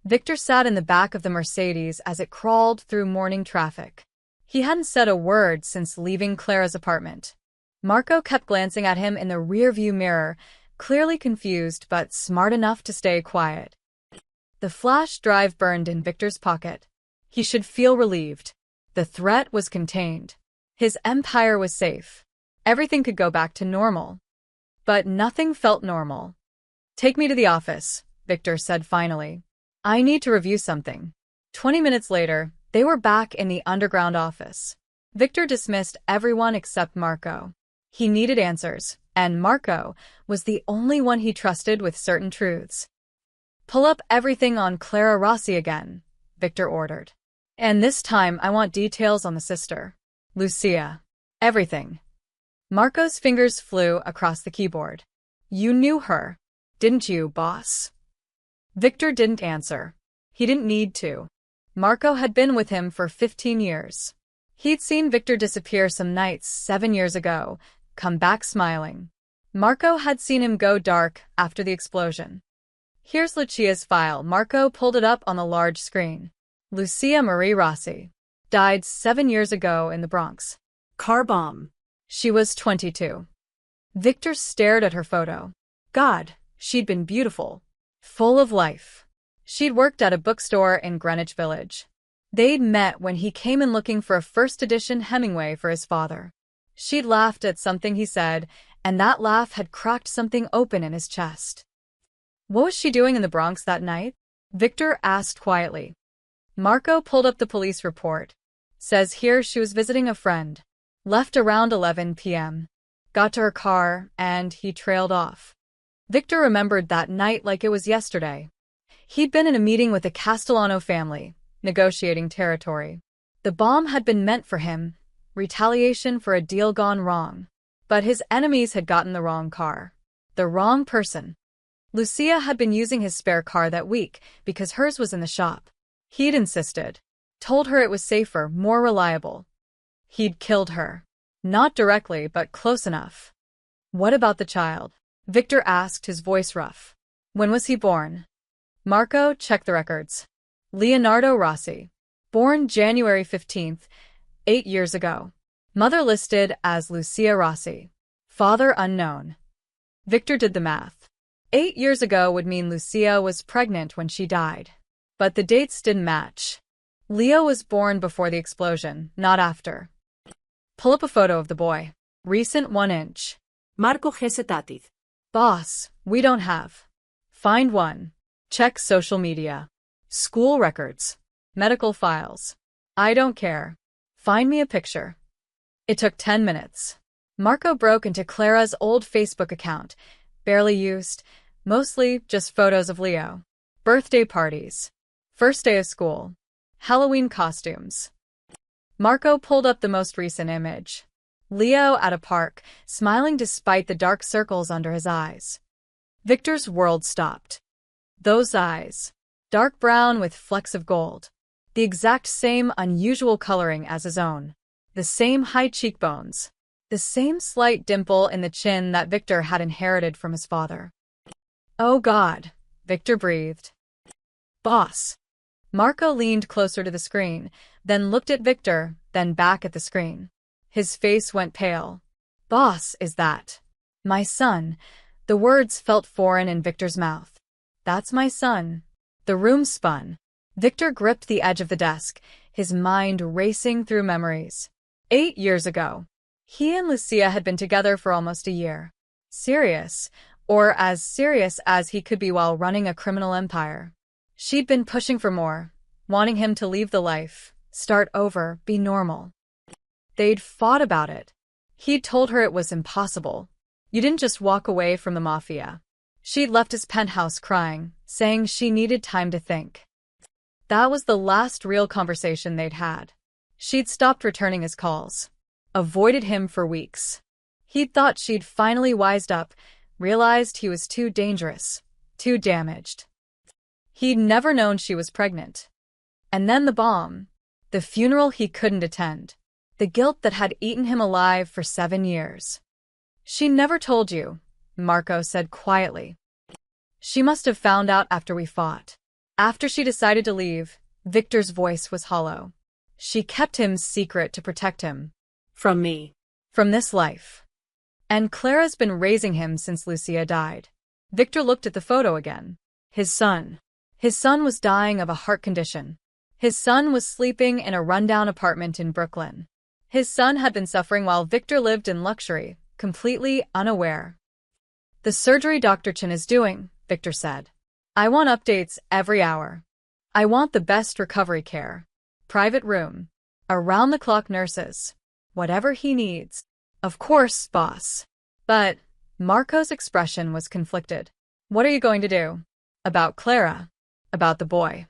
Victor sat in the back of the Mercedes as it crawled through morning traffic. He hadn't said a word since leaving Clara's apartment. Marco kept glancing at him in the rearview mirror, clearly confused but smart enough to stay quiet. The flash drive burned in Victor's pocket. He should feel relieved. The threat was contained. His empire was safe. Everything could go back to normal. But nothing felt normal. Take me to the office, Victor said finally. I need to review something. 20 minutes later, they were back in the underground office. Victor dismissed everyone except Marco. He needed answers, and Marco was the only one he trusted with certain truths. Pull up everything on Clara Rossi again, Victor ordered. And this time I want details on the sister. Lucia. Everything. Marco's fingers flew across the keyboard. You knew her, didn't you, boss? Victor didn't answer. He didn't need to. Marco had been with him for 15 years. He'd seen Victor disappear some nights 7 years ago, come back smiling. Marco had seen him go dark after the explosion. Here's Lucia's file. Marco pulled it up on the large screen. Lucia Marie Rossi. Died 7 years ago in the Bronx. Car bomb. She was 22. Victor stared at her photo. God, she'd been beautiful. Full of life. She'd worked at a bookstore in Greenwich Village. They'd met when he came in looking for a first-edition Hemingway for his father. She'd laughed at something he said, and that laugh had cracked something open in his chest. What was she doing in the Bronx that night? Victor asked quietly. Marco pulled up the police report. Says here she was visiting a friend. Left around 11 p.m. Got to her car, and he trailed off. Victor remembered that night like it was yesterday. He'd been in a meeting with the Castellano family, negotiating territory. The bomb had been meant for him, retaliation for a deal gone wrong. But his enemies had gotten the wrong car. The wrong person. Lucia had been using his spare car that week because hers was in the shop. He'd insisted. Told her it was safer, more reliable. He'd killed her. Not directly, but close enough. What about the child? Victor asked, his voice rough. When was he born? Marco checked the records. Leonardo Rossi. Born January 15th, 8 years ago. Mother listed as Lucia Rossi. Father unknown. Victor did the math. 8 years ago would mean Lucia was pregnant when she died. But the dates didn't match. Leo was born before the explosion, not after. Pull up a photo of the boy. Recent 1 inch. Marco Gesetatith. Boss, we don't have. Find one. Check social media. School records. Medical files. I don't care. Find me a picture. It took 10 minutes. Marco broke into Clara's old Facebook account, barely used, mostly just photos of Leo. Birthday parties. First day of school. Halloween costumes. Marco pulled up the most recent image. Leo at a park, smiling despite the dark circles under his eyes. Victor's world stopped. Those eyes. Dark brown with flecks of gold. The exact same unusual coloring as his own. The same high cheekbones. The same slight dimple in the chin that Victor had inherited from his father. Oh God, Victor breathed. Boss. Marco leaned closer to the screen, then looked at Victor, then back at the screen. His face went pale. Boss, is that? My son. The words felt foreign in Victor's mouth. That's my son. The room spun. Victor gripped the edge of the desk, his mind racing through memories. 8 years ago. He and Lucia had been together for almost a year. Serious, or as serious as he could be while running a criminal empire. She'd been pushing for more, wanting him to leave the life, start over, be normal. They'd fought about it. He'd told her it was impossible. You didn't just walk away from the Mafia. She'd left his penthouse crying, saying she needed time to think. That was the last real conversation they'd had. She'd stopped returning his calls. Avoided him for weeks. He'd thought she'd finally wised up, realized he was too dangerous, too damaged. He'd never known she was pregnant. And then the bomb. The funeral he couldn't attend. The guilt that had eaten him alive for 7 years. She never told you, Marco said quietly. She must have found out after we fought. After she decided to leave, Victor's voice was hollow. She kept him secret to protect him. From me. From this life. And Clara's been raising him since Lucia died. Victor looked at the photo again. His son. His son was dying of a heart condition. His son was sleeping in a rundown apartment in Brooklyn. His son had been suffering while Victor lived in luxury, completely unaware. The surgery Dr. Chen is doing, Victor said. I want updates every hour. I want the best recovery care. Private room. Around-the-clock nurses. Whatever he needs. Of course, boss. But Marco's expression was conflicted. What are you going to do? About Clara. About the boy.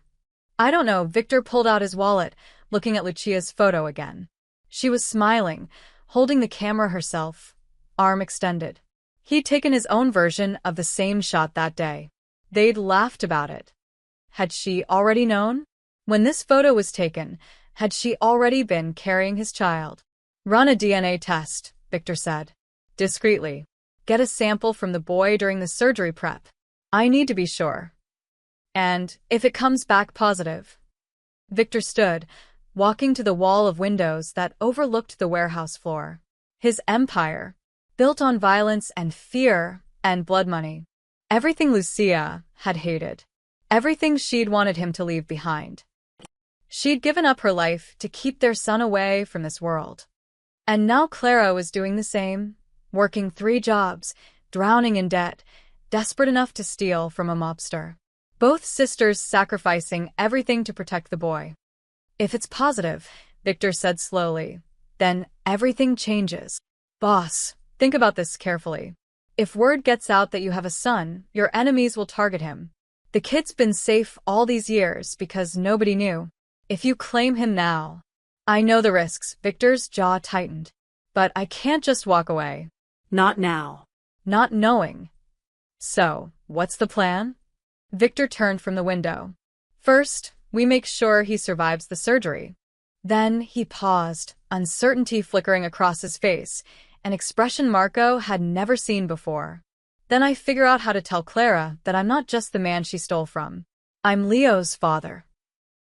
I don't know. Victor pulled out his wallet, looking at Lucia's photo again. She was smiling, holding the camera herself, arm extended. He'd taken his own version of the same shot that day. They'd laughed about it. Had she already known? When this photo was taken, had she already been carrying his child? Run a DNA test, Victor said. Discreetly. Get a sample from the boy during the surgery prep. I need to be sure. And if it comes back positive. Victor stood, walking to the wall of windows that overlooked the warehouse floor. His empire, built on violence and fear and blood money. Everything Lucia had hated. Everything she'd wanted him to leave behind. She'd given up her life to keep their son away from this world. And now Clara was doing the same, working 3 jobs, drowning in debt, desperate enough to steal from a mobster. Both sisters sacrificing everything to protect the boy. If it's positive, Victor said slowly, then everything changes. Boss, think about this carefully. If word gets out that you have a son, your enemies will target him. The kid's been safe all these years because nobody knew. If you claim him now, I know the risks. Victor's jaw tightened. But I can't just walk away. Not now. Not knowing. So, what's the plan? Victor turned from the window. First, we make sure he survives the surgery. Then he paused, uncertainty flickering across his face, an expression Marco had never seen before. Then I figure out how to tell Clara that I'm not just the man she stole from. I'm Leo's father.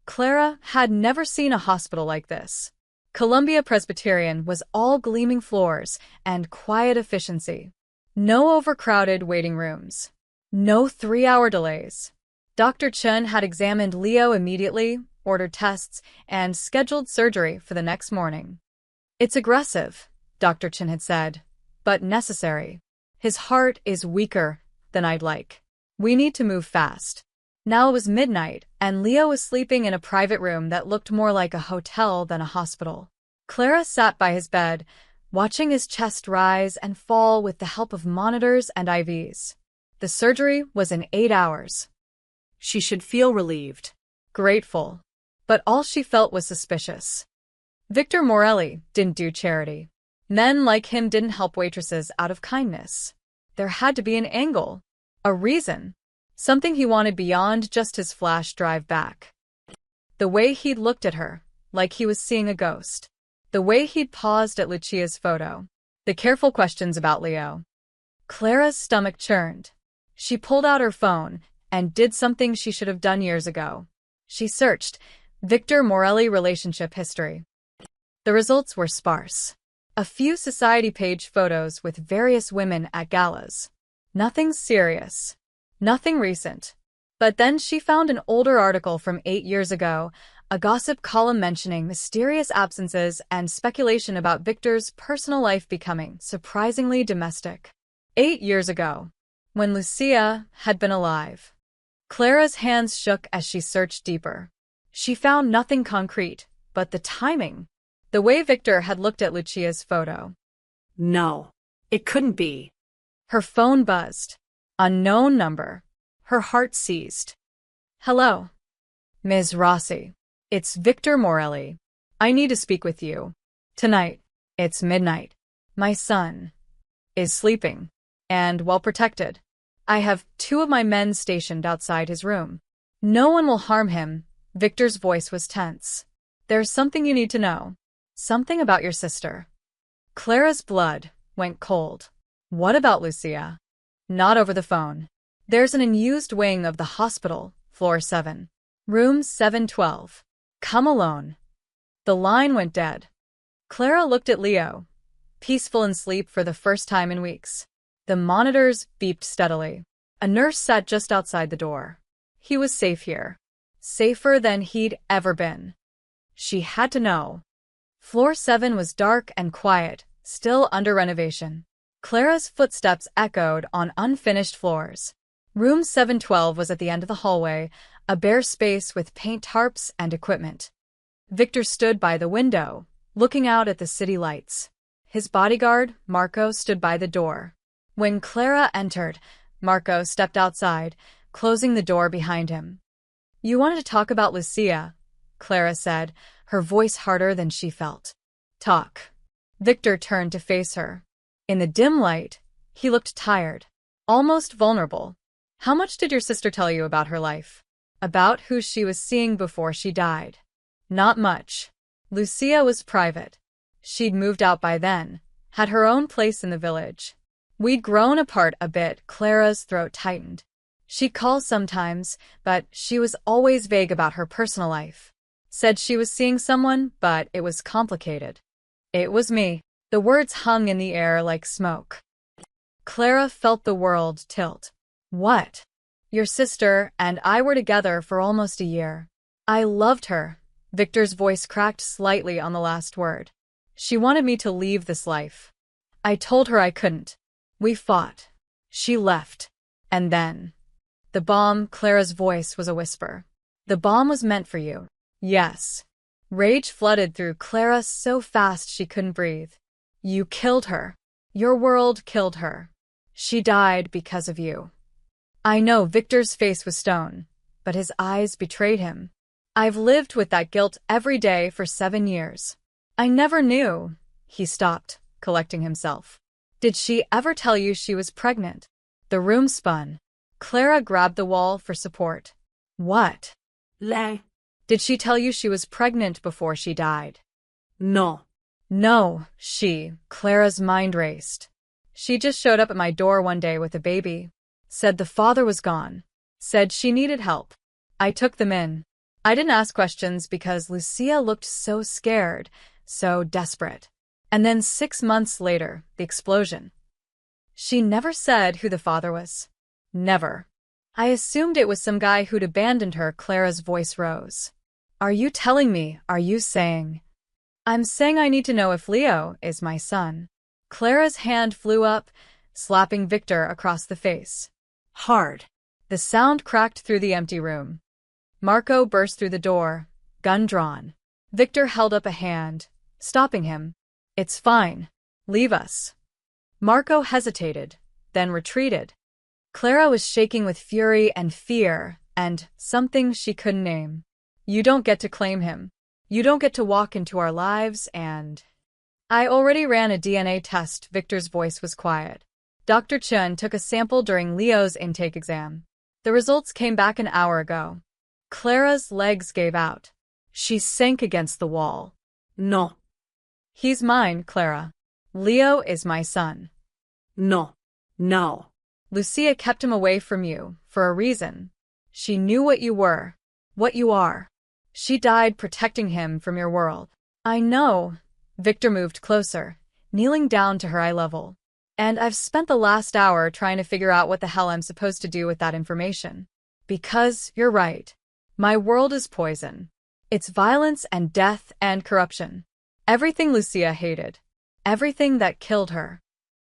Clara had never seen a hospital like this. Columbia Presbyterian was all gleaming floors and quiet efficiency. No overcrowded waiting rooms. No 3-hour delays. Dr. Chen had examined Leo immediately, ordered tests, and scheduled surgery for the next morning. It's aggressive, Dr. Chen had said, but necessary. His heart is weaker than I'd like. We need to move fast. Now it was midnight, and Leo was sleeping in a private room that looked more like a hotel than a hospital. Clara sat by his bed, watching his chest rise and fall with the help of monitors and IVs. The surgery was in 8 hours. She should feel relieved. Grateful. But all she felt was suspicious. Victor Morelli didn't do charity. Men like him didn't help waitresses out of kindness. There had to be an angle. A reason. Something he wanted beyond just his flash drive back. The way he'd looked at her, like he was seeing a ghost. The way he'd paused at Lucia's photo. The careful questions about Leo. Clara's stomach churned. She pulled out her phone, and did something she should have done years ago. She searched Victor Morelli relationship history. The results were sparse. A few society page photos with various women at galas. Nothing serious. Nothing recent. But then she found an older article from 8 years ago, a gossip column mentioning mysterious absences and speculation about Victor's personal life becoming surprisingly domestic. 8 years ago, when Lucia had been alive. Clara's hands shook as she searched deeper. She found nothing concrete, but the timing. The way Victor had looked at Lucia's photo. No, it couldn't be. Her phone buzzed. Unknown number. Her heart seized. Hello. Ms. Rossi. It's Victor Morelli. I need to speak with you. Tonight. It's midnight. My son is sleeping and well protected. I have 2 of my men stationed outside his room. No one will harm him. Victor's voice was tense. There's something you need to know. Something about your sister. Clara's blood went cold. What about Lucia? Not over the phone. There's an unused wing of the hospital, floor 7. Room 712. Come alone. The line went dead. Clara looked at Leo, peaceful in sleep for the first time in weeks. The monitors beeped steadily. A nurse sat just outside the door. He was safe here. Safer than he'd ever been. She had to know. Floor 7 was dark and quiet, still under renovation. Clara's footsteps echoed on unfinished floors. Room 712 was at the end of the hallway, a bare space with paint tarps and equipment. Victor stood by the window, looking out at the city lights. His bodyguard, Marco, stood by the door. When Clara entered, Marco stepped outside, closing the door behind him. You wanted to talk about Lucia, Clara said, her voice harder than she felt. Talk. Victor turned to face her. In the dim light, he looked tired, almost vulnerable. How much did your sister tell you about her life? About who she was seeing before she died? Not much. Lucia was private. She'd moved out by then, had her own place in the village. We'd grown apart a bit. Clara's throat tightened. She'd call sometimes, but she was always vague about her personal life. Said she was seeing someone, but it was complicated. It was me. The words hung in the air like smoke. Clara felt the world tilt. What? Your sister and I were together for almost a year. I loved her. Victor's voice cracked slightly on the last word. She wanted me to leave this life. I told her I couldn't. We fought. She left. And then. The bomb. Clara's voice was a whisper. The bomb was meant for you. Yes. Rage flooded through Clara so fast she couldn't breathe. You killed her. Your world killed her. She died because of you. I know. Victor's face was stone, but his eyes betrayed him. I've lived with that guilt every day for 7 years. I never knew. He stopped, collecting himself. Did she ever tell you she was pregnant? The room spun. Clara grabbed the wall for support. What? Did she tell you she was pregnant before she died? No. No, Clara's mind raced. She just showed up at my door one day with a baby. Said the father was gone. Said she needed help. I took them in. I didn't ask questions because Lucia looked so scared, so desperate. And then 6 months later, the explosion. She never said who the father was. Never. I assumed it was some guy who'd abandoned her. Clara's voice rose. Are you telling me, are you saying? I'm saying I need to know if Leo is my son. Clara's hand flew up, slapping Victor across the face. Hard. The sound cracked through the empty room. Marco burst through the door, gun drawn. Victor held up a hand, stopping him. It's fine. Leave us. Marco hesitated, then retreated. Clara was shaking with fury and fear, and something she couldn't name. You don't get to claim him. You don't get to walk into our lives and... I already ran a DNA test. Victor's voice was quiet. Dr. Chun took a sample during Leo's intake exam. The results came back an hour ago. Clara's legs gave out. She sank against the wall. No. He's mine, Clara. Leo is my son. No. No. Lucia kept him away from you, for a reason. She knew what you were, what you are. She died protecting him from your world. I know. Victor moved closer, kneeling down to her eye level. And I've spent the last hour trying to figure out what the hell I'm supposed to do with that information. Because, you're right. My world is poison. It's violence and death and corruption. Everything Lucia hated. Everything that killed her.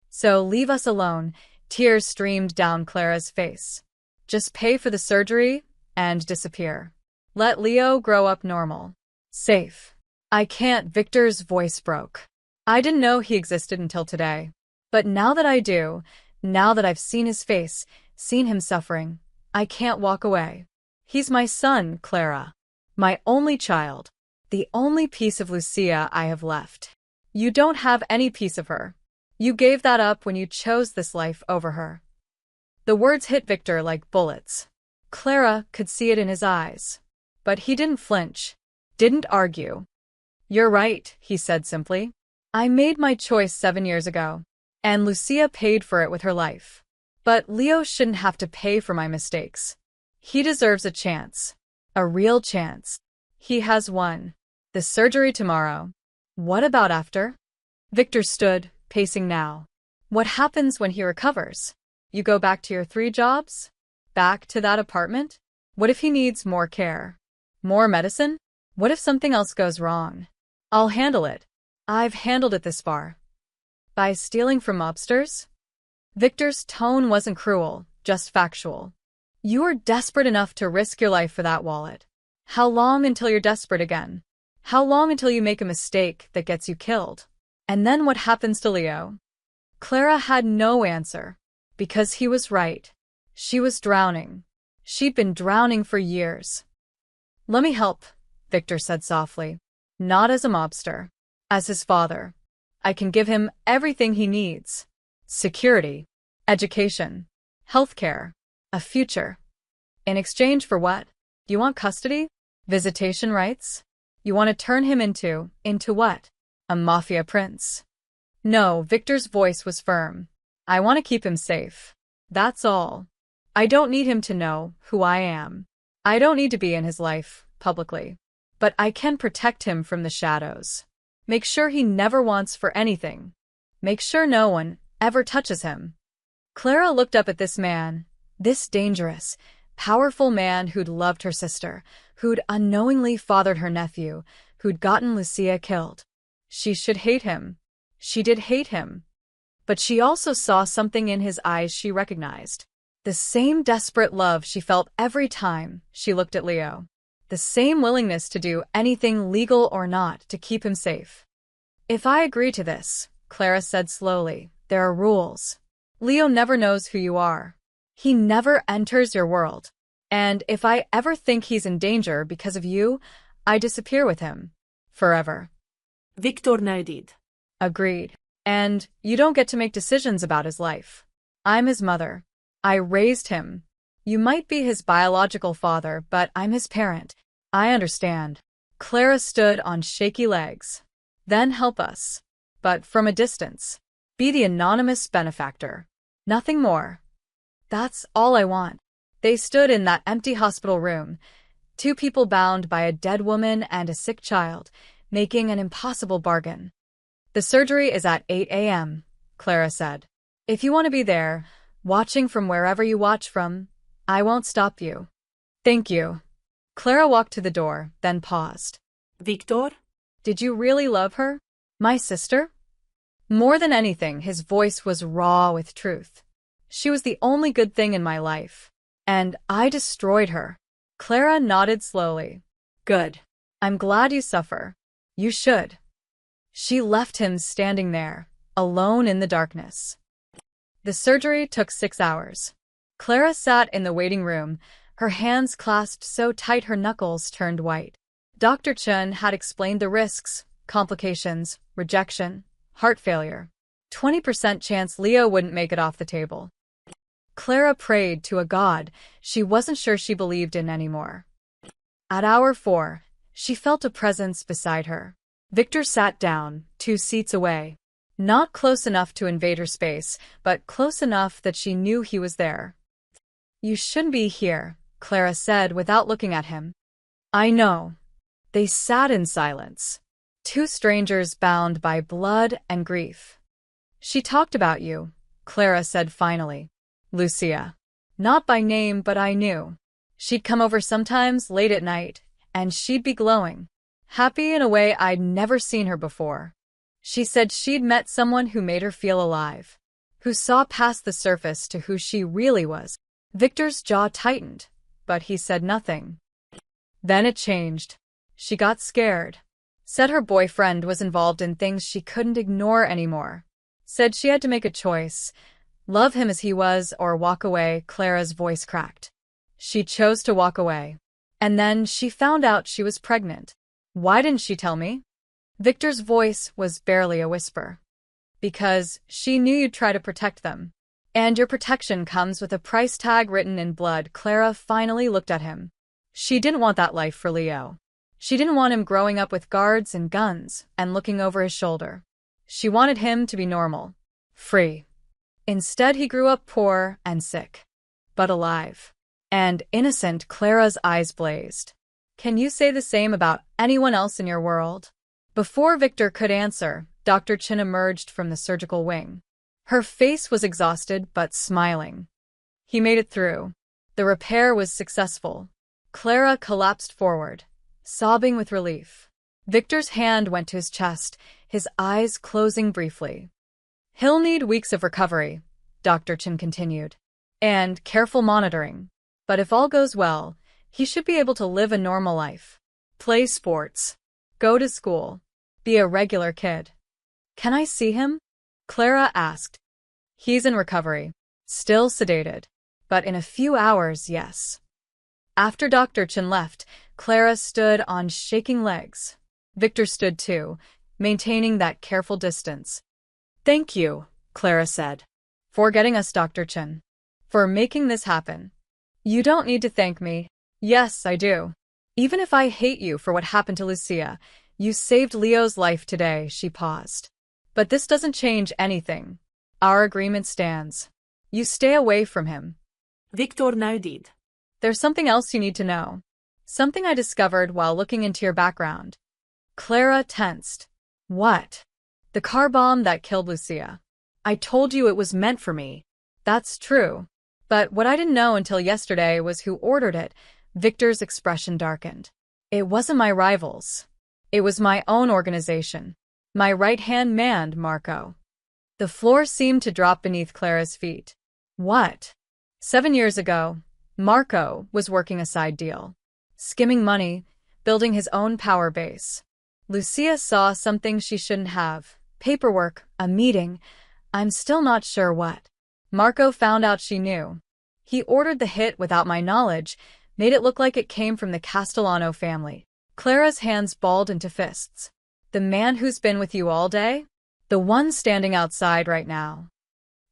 So leave us alone. Tears streamed down Clara's face. Just pay for the surgery and disappear. Let Leo grow up normal. Safe. I can't. Victor's voice broke. I didn't know he existed until today. But now that I do, now that I've seen his face, seen him suffering, I can't walk away. He's my son, Clara. My only child. The only piece of Lucia I have left. You don't have any piece of her. You gave that up when you chose this life over her. The words hit Victor like bullets. Clara could see it in his eyes. But he didn't flinch. Didn't argue. You're right, he said simply. I made my choice 7 years ago. And Lucia paid for it with her life. But Leo shouldn't have to pay for my mistakes. He deserves a chance. A real chance. He has one. The surgery tomorrow. What about after? Victor stood, pacing now. What happens when he recovers? You go back to your 3 jobs? Back to that apartment? What if he needs more care? More medicine? What if something else goes wrong? I'll handle it. I've handled it this far. By stealing from mobsters? Victor's tone wasn't cruel, just factual. You are desperate enough to risk your life for that wallet. How long until you're desperate again? How long until you make a mistake that gets you killed? And then what happens to Leo? Clara had no answer. Because he was right. She was drowning. She'd been drowning for years. Let me help, Victor said softly. Not as a mobster. As his father. I can give him everything he needs. Security. Education. Healthcare. A future. In exchange for what? You want custody? Visitation rights? You want to turn him into what? A Mafia prince? No, Victor's voice was firm. I want to keep him safe. That's all. I don't need him to know who I am. I don't need to be in his life, publicly. But I can protect him from the shadows. Make sure he never wants for anything. Make sure no one ever touches him. Clara looked up at this man, this dangerous, powerful man who'd loved her sister, who'd unknowingly fathered her nephew, who'd gotten Lucia killed. She should hate him. She did hate him. But she also saw something in his eyes she recognized. The same desperate love she felt every time she looked at Leo. The same willingness to do anything legal or not to keep him safe. If I agree to this, Clara said slowly, there are rules. Leo never knows who you are. He never enters your world. And if I ever think he's in danger because of you, I disappear with him. Forever. Victor nodded. Agreed. And you don't get to make decisions about his life. I'm his mother. I raised him. You might be his biological father, but I'm his parent. I understand. Clara stood on shaky legs. Then help us. But from a distance. Be the anonymous benefactor. Nothing more. That's all I want. They stood in that empty hospital room, 2 people bound by a dead woman and a sick child, making an impossible bargain. The surgery is at 8 a.m., Clara said. If you want to be there, watching from wherever you watch from, I won't stop you. Thank you. Clara walked to the door, then paused. Victor? Did you really love her? My sister? More than anything, his voice was raw with truth. She was the only good thing in my life. And I destroyed her. Clara nodded slowly. Good. I'm glad you suffer. You should. She left him standing there, alone in the darkness. The surgery took 6 hours. Clara sat in the waiting room, her hands clasped so tight her knuckles turned white. Dr. Chun had explained the risks, complications, rejection, heart failure. 20% chance Leo wouldn't make it off the table. Clara prayed to a god she wasn't sure she believed in anymore. At hour 4, she felt a presence beside her. Victor sat down, 2 seats away. Not close enough to invade her space, but close enough that she knew he was there. You shouldn't be here, Clara said without looking at him. I know. They sat in silence. Two strangers bound by blood and grief. She talked about you, Clara said finally. Lucia. Not by name, but I knew. She'd come over sometimes late at night, and she'd be glowing. Happy in a way I'd never seen her before. She said she'd met someone who made her feel alive, who saw past the surface to who she really was. Victor's jaw tightened, but he said nothing. Then it changed. She got scared. Said her boyfriend was involved in things she couldn't ignore anymore. Said she had to make a choice, love him as he was or walk away. Clara's voice cracked. She chose to walk away. And then she found out she was pregnant. Why didn't she tell me? Victor's voice was barely a whisper. Because she knew you'd try to protect them. And your protection comes with a price tag written in blood. Clara finally looked at him. She didn't want that life for Leo. She didn't want him growing up with guards and guns and looking over his shoulder. She wanted him to be normal, free. Instead, he grew up poor and sick, but alive. And innocent. Clara's eyes blazed. Can you say the same about anyone else in your world? Before Victor could answer, Dr. Chin emerged from the surgical wing. Her face was exhausted but smiling. He made it through. The repair was successful. Clara collapsed forward, sobbing with relief. Victor's hand went to his chest, his eyes closing briefly. He'll need weeks of recovery, Dr. Chin continued, and careful monitoring. But if all goes well, he should be able to live a normal life. Play sports. Go to school. Be a regular kid. Can I see him? Clara asked. He's in recovery, still sedated, but in a few hours, yes. After Dr. Chin left, Clara stood on shaking legs. Victor stood too, maintaining that careful distance. Thank you, Clara said, for getting us Dr. Chin. For making this happen. You don't need to thank me. Yes, I do. Even if I hate you for what happened to Lucia, you saved Leo's life today. She paused. But this doesn't change anything. Our agreement stands. You stay away from him. Victor nodded. There's something else you need to know. Something I discovered while looking into your background. Clara tensed. What? The car bomb that killed Lucia. I told you it was meant for me. That's true. But what I didn't know until yesterday was who ordered it. Victor's expression darkened. It wasn't my rivals. It was my own organization. My right-hand man, Marco. The floor seemed to drop beneath Clara's feet. What? 7 years ago, Marco was working a side deal. Skimming money, building his own power base. Lucia saw something she shouldn't have. Paperwork, a meeting. I'm still not sure what. Marco found out she knew. He ordered the hit without my knowledge, made it look like it came from the Castellano family. Clara's hands balled into fists. The man who's been with you all day? The one standing outside right now.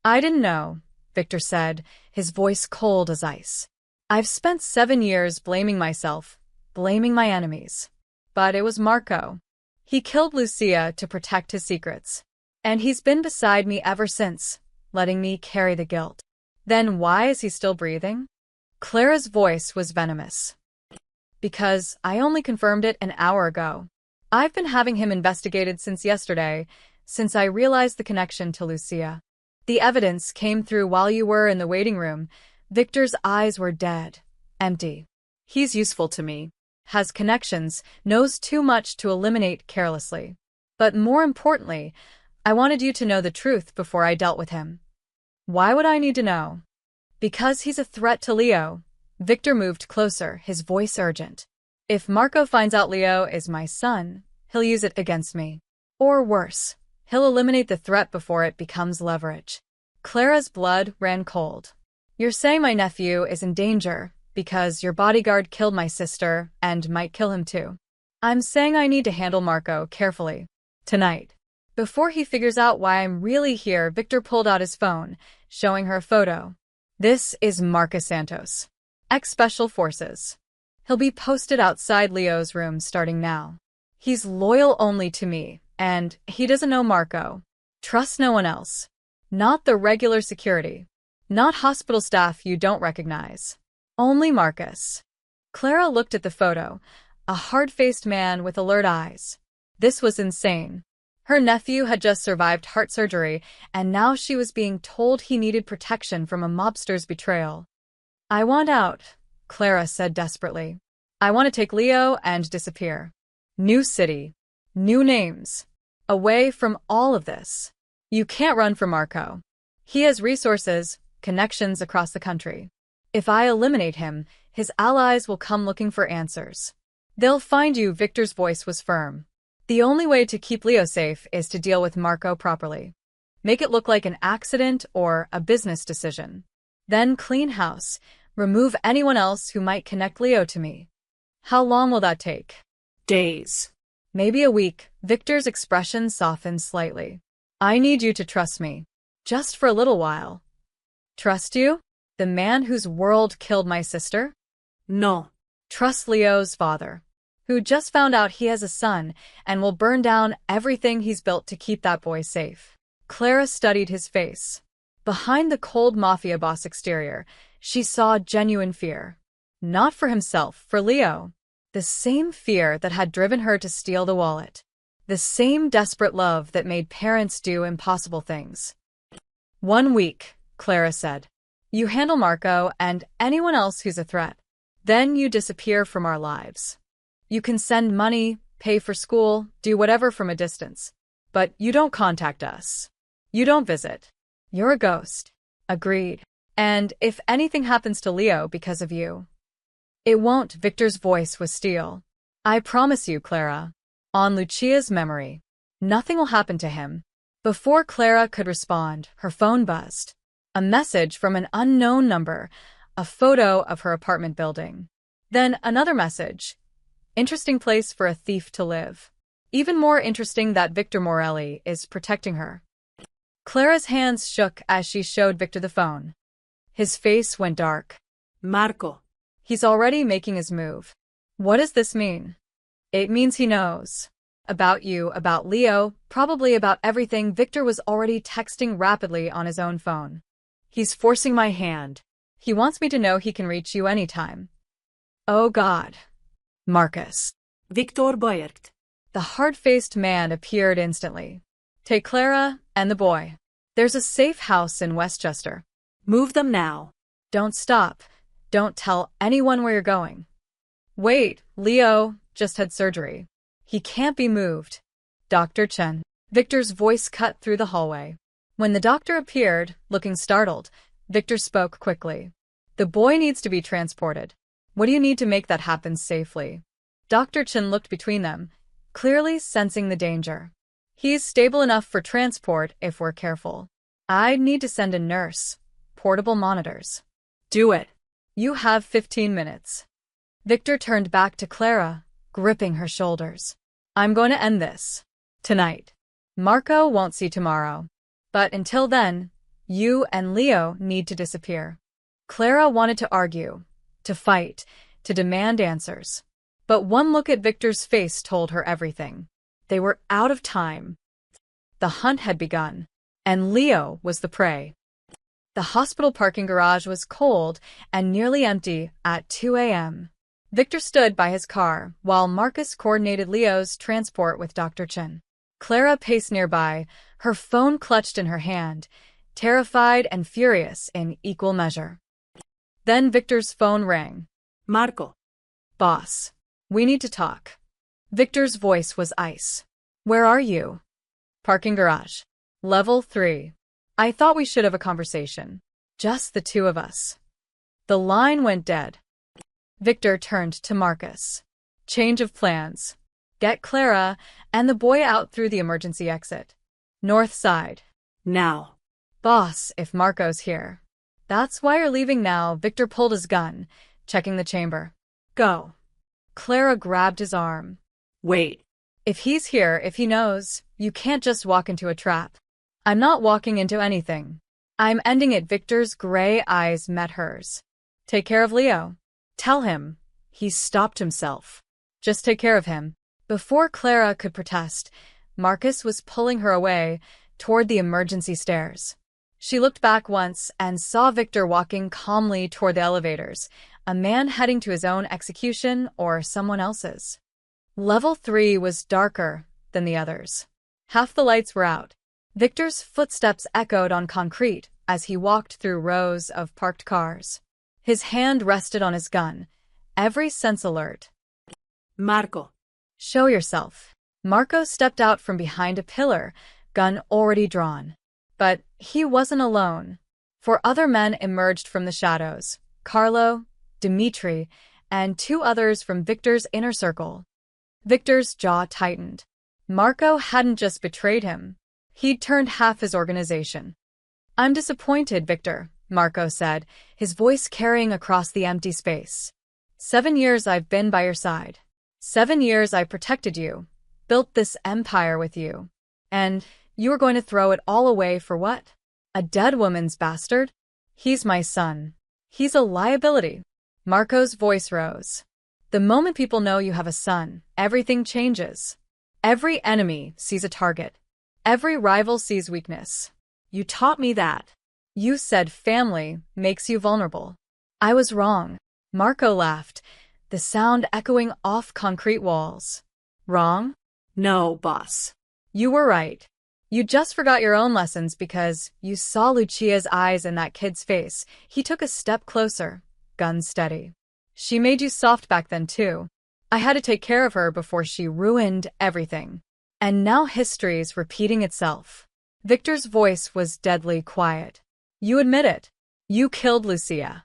I didn't know, Victor said, his voice cold as ice. I've spent 7 years blaming myself, blaming my enemies. But it was Marco. He killed Lucia to protect his secrets. And he's been beside me ever since, letting me carry the guilt. Then why is he still breathing? Clara's voice was venomous. Because I only confirmed it an hour ago. I've been having him investigated since yesterday, since I realized the connection to Lucia. The evidence came through while you were in the waiting room. Victor's eyes were dead, empty. He's useful to me, has connections, knows too much to eliminate carelessly. But more importantly, I wanted you to know the truth before I dealt with him. Why would I need to know? Because he's a threat to Leo. Victor moved closer, his voice urgent. If Marco finds out Leo is my son, he'll use it against me. Or worse, he'll eliminate the threat before it becomes leverage. Clara's blood ran cold. You're saying my nephew is in danger because your bodyguard killed my sister and might kill him too. I'm saying I need to handle Marco carefully. Tonight. Before he figures out why I'm really here, Victor pulled out his phone, showing her a photo. This is Marcus Santos, ex-Special Forces. He'll be posted outside Leo's room starting now. He's loyal only to me, and he doesn't know Marco. Trust no one else. Not the regular security. Not hospital staff you don't recognize. Only Marcus. Clara looked at the photo, a hard-faced man with alert eyes. This was insane. Her nephew had just survived heart surgery, and now she was being told he needed protection from a mobster's betrayal. I want out, Clara said desperately. I want to take Leo and disappear. New city. New names. Away from all of this. You can't run from Marco. He has resources, connections across the country. If I eliminate him, his allies will come looking for answers. They'll find you. Victor's voice was firm. The only way to keep Leo safe is to deal with Marco properly. Make it look like an accident or a business decision. Then clean house. Remove anyone else who might connect Leo to me. How long will that take? Days. Maybe a week. Victor's expression softened slightly. I need you to trust me. Just for a little while. Trust you? The man whose world killed my sister? No. Trust Leo's father, who just found out he has a son and will burn down everything he's built to keep that boy safe. Clara studied his face. Behind the cold Mafia boss exterior, she saw genuine fear. Not for himself, for Leo. The same fear that had driven her to steal the wallet. The same desperate love that made parents do impossible things. 1 week, Clara said. You handle Marco and anyone else who's a threat. Then you disappear from our lives. You can send money, pay for school, do whatever from a distance. But you don't contact us. You don't visit. You're a ghost. Agreed. And if anything happens to Leo because of you, it won't. Victor's voice was steel. I promise you, Clara. On Lucia's memory. Nothing will happen to him. Before Clara could respond, her phone buzzed. A message from an unknown number, a photo of her apartment building. Then another message. Interesting place for a thief to live. Even more interesting that Victor Morelli is protecting her. Clara's hands shook as she showed Victor the phone. His face went dark. Marco. He's already making his move. What does this mean? It means he knows. About you, about Leo, probably about everything. Victor was already texting rapidly on his own phone. He's forcing my hand. He wants me to know he can reach you anytime. Oh God. Marcus. Victor Boyert. The hard-faced man appeared instantly. Take Clara and the boy. There's a safe house in Westchester. Move them now. Don't stop. Don't tell anyone where you're going. Wait, Leo just had surgery. He can't be moved. Dr. Chen. Victor's voice cut through the hallway. When the doctor appeared, looking startled, Victor spoke quickly. The boy needs to be transported. What do you need to make that happen safely? Dr. Chen looked between them, clearly sensing the danger. He's stable enough for transport if we're careful. I'd need to send a nurse. Portable monitors. Do it. You have 15 minutes. Victor turned back to Clara, gripping her shoulders. I'm going to end this. Tonight. Marco won't see tomorrow. But until then, you and Leo need to disappear. Clara wanted to argue, to fight, to demand answers. But one look at Victor's face told her everything. They were out of time. The hunt had begun, and Leo was the prey. The hospital parking garage was cold and nearly empty at 2 a.m. Victor stood by his car while Marcus coordinated Leo's transport with Dr. Chen. Clara paced nearby, her phone clutched in her hand, terrified and furious in equal measure. Then Victor's phone rang. Marco. Boss. We need to talk. Victor's voice was ice. Where are you? Parking garage. Level 3. I thought we should have a conversation. Just the two of us. The line went dead. Victor turned to Marcus. Change of plans. Get Clara and the boy out through the emergency exit. North side. Now. Boss, if Marco's here. That's why you're leaving now. Victor pulled his gun, checking the chamber. Go. Clara grabbed his arm. Wait. If he's here, if he knows, you can't just walk into a trap. I'm not walking into anything. I'm ending it. Victor's gray eyes met hers. Take care of Leo. Tell him. He stopped himself. Just take care of him. Before Clara could protest, Marcus was pulling her away toward the emergency stairs. She looked back once and saw Victor walking calmly toward the elevators, a man heading to his own execution or someone else's. Level 3 was darker than the others. Half the lights were out. Victor's footsteps echoed on concrete as he walked through rows of parked cars. His hand rested on his gun, every sense alert. Marco. Show yourself. Marco stepped out from behind a pillar, gun already drawn. But he wasn't alone. 4 other men emerged from the shadows: Carlo, Dimitri, and 2 others from Victor's inner circle. Victor's jaw tightened. Marco hadn't just betrayed him. He'd turned half his organization. "I'm disappointed, Victor," Marco said, his voice carrying across the empty space. 7 years I've been by your side. 7 years I protected you, built this empire with you. And you were going to throw it all away for what? A dead woman's bastard? He's my son. He's a liability. Marco's voice rose. The moment people know you have a son, everything changes. Every enemy sees a target. Every rival sees weakness. You taught me that. You said family makes you vulnerable. I was wrong. Marco laughed, the sound echoing off concrete walls. Wrong? No, boss. You were right. You just forgot your own lessons because you saw Lucia's eyes in that kid's face. He took a step closer, gun steady. She made you soft back then too. I had to take care of her before she ruined everything. And now history's repeating itself. Victor's voice was deadly quiet. You admit it. You killed Lucia.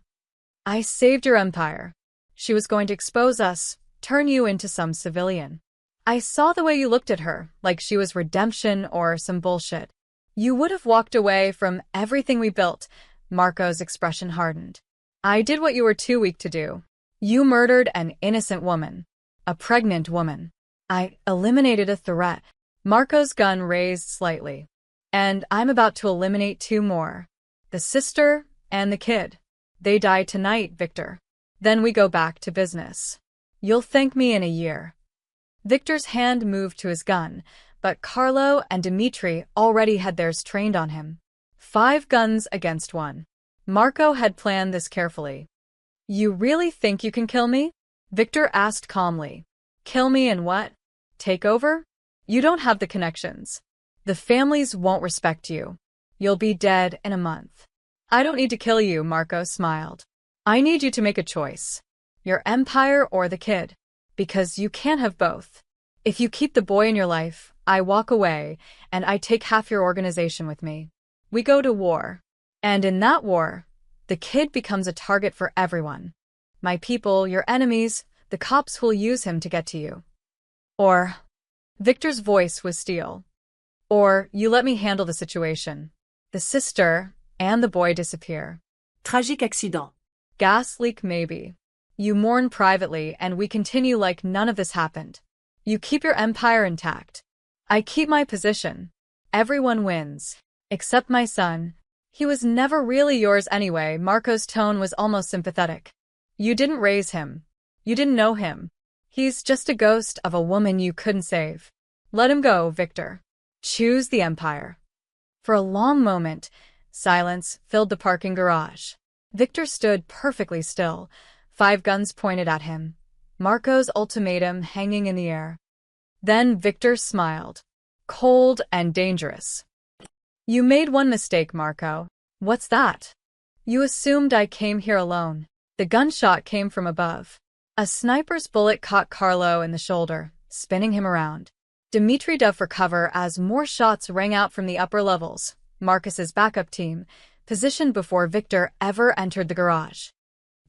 I saved your empire. She was going to expose us, turn you into some civilian. I saw the way you looked at her, like she was redemption or some bullshit. You would have walked away from everything we built. Marco's expression hardened. I did what you were too weak to do. You murdered an innocent woman. A pregnant woman. I eliminated a threat. Marco's gun raised slightly. And I'm about to eliminate 2 more. The sister and the kid. They die tonight, Victor. Then we go back to business. You'll thank me in a year. Victor's hand moved to his gun, but Carlo and Dimitri already had theirs trained on him. 5 guns against 1. Marco had planned this carefully. You really think you can kill me? Victor asked calmly. Kill me and what? Take over? You don't have the connections. The families won't respect you. You'll be dead in a month. I don't need to kill you, Marco smiled. I need you to make a choice. Your empire or the kid. Because you can't have both. If you keep the boy in your life, I walk away, and I take half your organization with me. We go to war. And in that war, the kid becomes a target for everyone. My people, your enemies, the cops who'll use him to get to you. Or, Victor's voice was steel. Or, you let me handle the situation. The sister and the boy disappear. Tragique accident. Gas leak maybe. You mourn privately and we continue like none of this happened. You keep your empire intact. I keep my position. Everyone wins. Except my son. He was never really yours anyway. Marco's tone was almost sympathetic. You didn't raise him. You didn't know him. He's just a ghost of a woman you couldn't save. Let him go, Victor. Choose the empire. For a long moment, silence filled the parking garage. Victor stood perfectly still, 5 guns pointed at him, Marco's ultimatum hanging in the air. Then Victor smiled. Cold and dangerous. You made one mistake, Marco. What's that? You assumed I came here alone. The gunshot came from above. A sniper's bullet caught Carlo in the shoulder, spinning him around. Dimitri dove for cover as more shots rang out from the upper levels, Marcus's backup team, positioned before Victor ever entered the garage.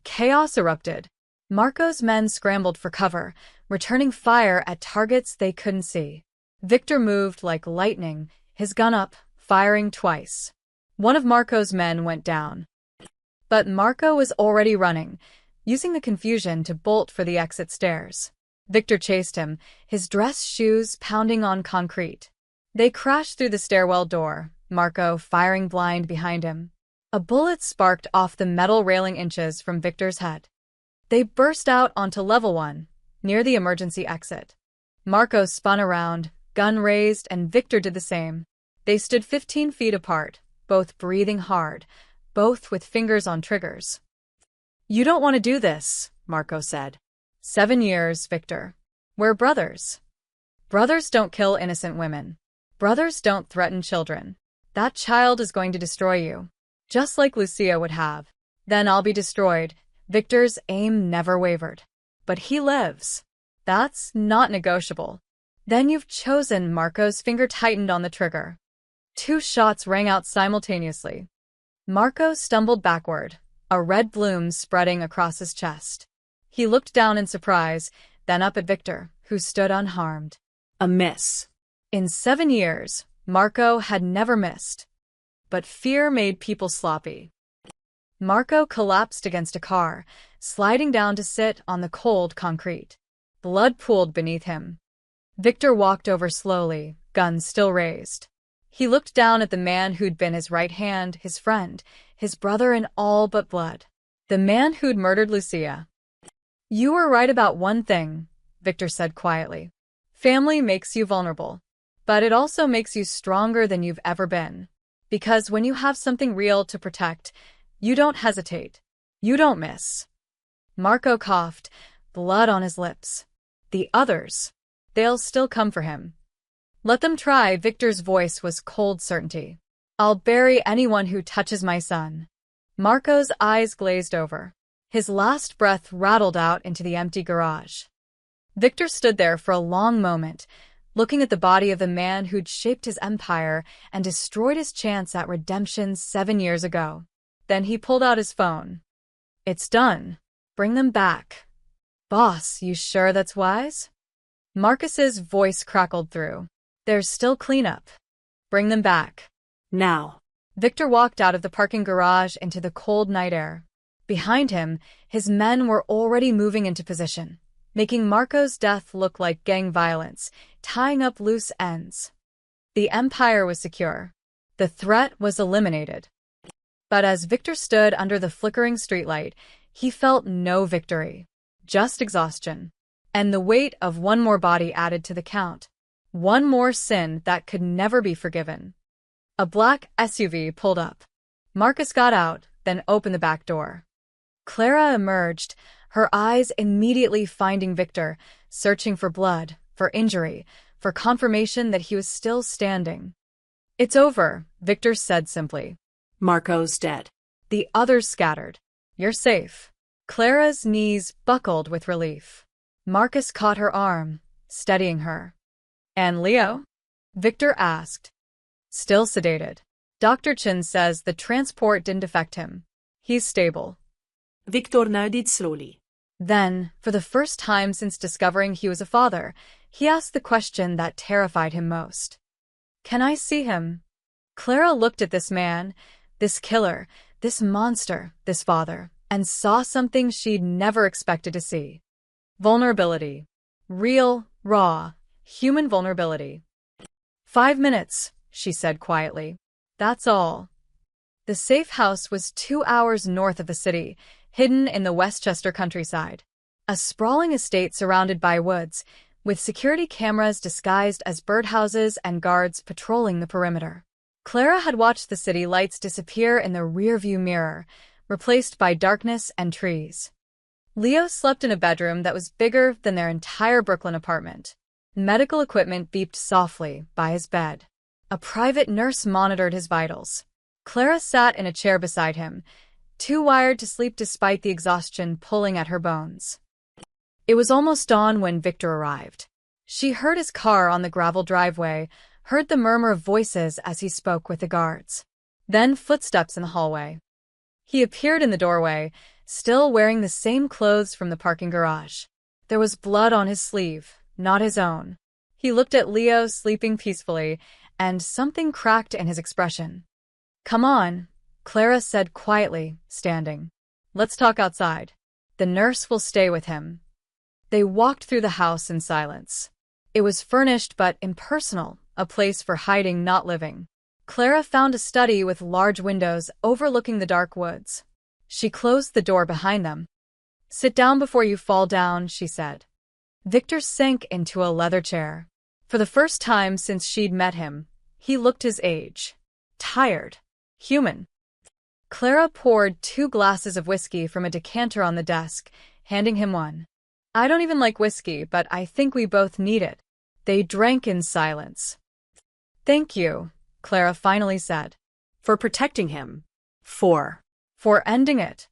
Chaos erupted. Marco's men scrambled for cover, returning fire at targets they couldn't see. Victor moved like lightning, his gun up, firing twice. One of Marco's men went down. But Marco was already running, using the confusion to bolt for the exit stairs. Victor chased him, his dress shoes pounding on concrete. They crashed through the stairwell door, Marco firing blind behind him. A bullet sparked off the metal railing inches from Victor's head. They burst out onto level 1, near the emergency exit. Marco spun around, gun raised, and Victor did the same. They stood 15 feet apart, both breathing hard, both with fingers on triggers. You don't want to do this, Marco said. 7 years, Victor. We're brothers. Brothers don't kill innocent women. Brothers don't threaten children. That child is going to destroy you, just like Lucia would have. Then I'll be destroyed. Victor's aim never wavered. But he lives. That's not negotiable. Then you've chosen. Marco's finger tightened on the trigger. 2 shots rang out simultaneously. Marco stumbled backward, a red bloom spreading across his chest. He looked down in surprise, then up at Victor, who stood unharmed. A miss. In 7 years, Marco had never missed. But fear made people sloppy. Marco collapsed against a car, sliding down to sit on the cold concrete. Blood pooled beneath him. Victor walked over slowly, gun still raised. He looked down at the man who'd been his right hand, his friend, his brother in all but blood. The man who'd murdered Lucia. You were right about one thing, Victor said quietly. Family makes you vulnerable. But it also makes you stronger than you've ever been. Because when you have something real to protect, you don't hesitate. You don't miss. Marco coughed, blood on his lips. The others. They'll still come for him. Let them try. Victor's voice was cold certainty. I'll bury anyone who touches my son. Marco's eyes glazed over. His last breath rattled out into the empty garage. Victor stood there for a long moment, looking at the body of the man who'd shaped his empire and destroyed his chance at redemption 7 years ago. Then he pulled out his phone. It's done. Bring them back. Boss, you sure that's wise? Marcus's voice crackled through. There's still cleanup. Bring them back. Now. Victor walked out of the parking garage into the cold night air. Behind him, his men were already moving into position, making Marco's death look like gang violence, tying up loose ends. The empire was secure. The threat was eliminated. But as Victor stood under the flickering streetlight, he felt no victory, just exhaustion, and the weight of one more body added to the count, one more sin that could never be forgiven. A black SUV pulled up. Marcus got out, then opened the back door. Clara emerged, her eyes immediately finding Victor, searching for blood, for injury, for confirmation that he was still standing. It's over, Victor said simply. Marco's dead. The others scattered. You're safe. Clara's knees buckled with relief. Marcus caught her arm, steadying her. And Leo? Victor asked. Still sedated. Dr. Chen says the transport didn't affect him. He's stable. Victor nodded slowly. Then, for the first time since discovering he was a father, he asked the question that terrified him most. Can I see him? Clara looked at this man, this killer, this monster, this father, and saw something she'd never expected to see. Vulnerability. Real, raw, human vulnerability. 5 minutes, she said quietly. That's all. The safe house was 2 hours north of the city, hidden in the Westchester countryside. A sprawling estate surrounded by woods, with security cameras disguised as birdhouses and guards patrolling the perimeter. Clara had watched the city lights disappear in the rearview mirror, replaced by darkness and trees. Leo slept in a bedroom that was bigger than their entire Brooklyn apartment. Medical equipment beeped softly by his bed. A private nurse monitored his vitals. Clara sat in a chair beside him, too wired to sleep despite the exhaustion pulling at her bones. It was almost dawn when Victor arrived. She heard his car on the gravel driveway, heard the murmur of voices as he spoke with the guards. Then footsteps in the hallway. He appeared in the doorway, still wearing the same clothes from the parking garage. There was blood on his sleeve, not his own. He looked at Leo sleeping peacefully, and something cracked in his expression. Come on, Clara said quietly, standing. Let's talk outside. The nurse will stay with him. They walked through the house in silence. It was furnished but impersonal, a place for hiding, not living. Clara found a study with large windows overlooking the dark woods. She closed the door behind them. Sit down before you fall down, she said. Victor sank into a leather chair. For the first time since she'd met him, he looked his age. Tired. Human. Clara poured 2 glasses of whiskey from a decanter on the desk, handing him one. I don't even like whiskey, but I think we both need it. They drank in silence. Thank you, Clara finally said. For protecting him. For ending it.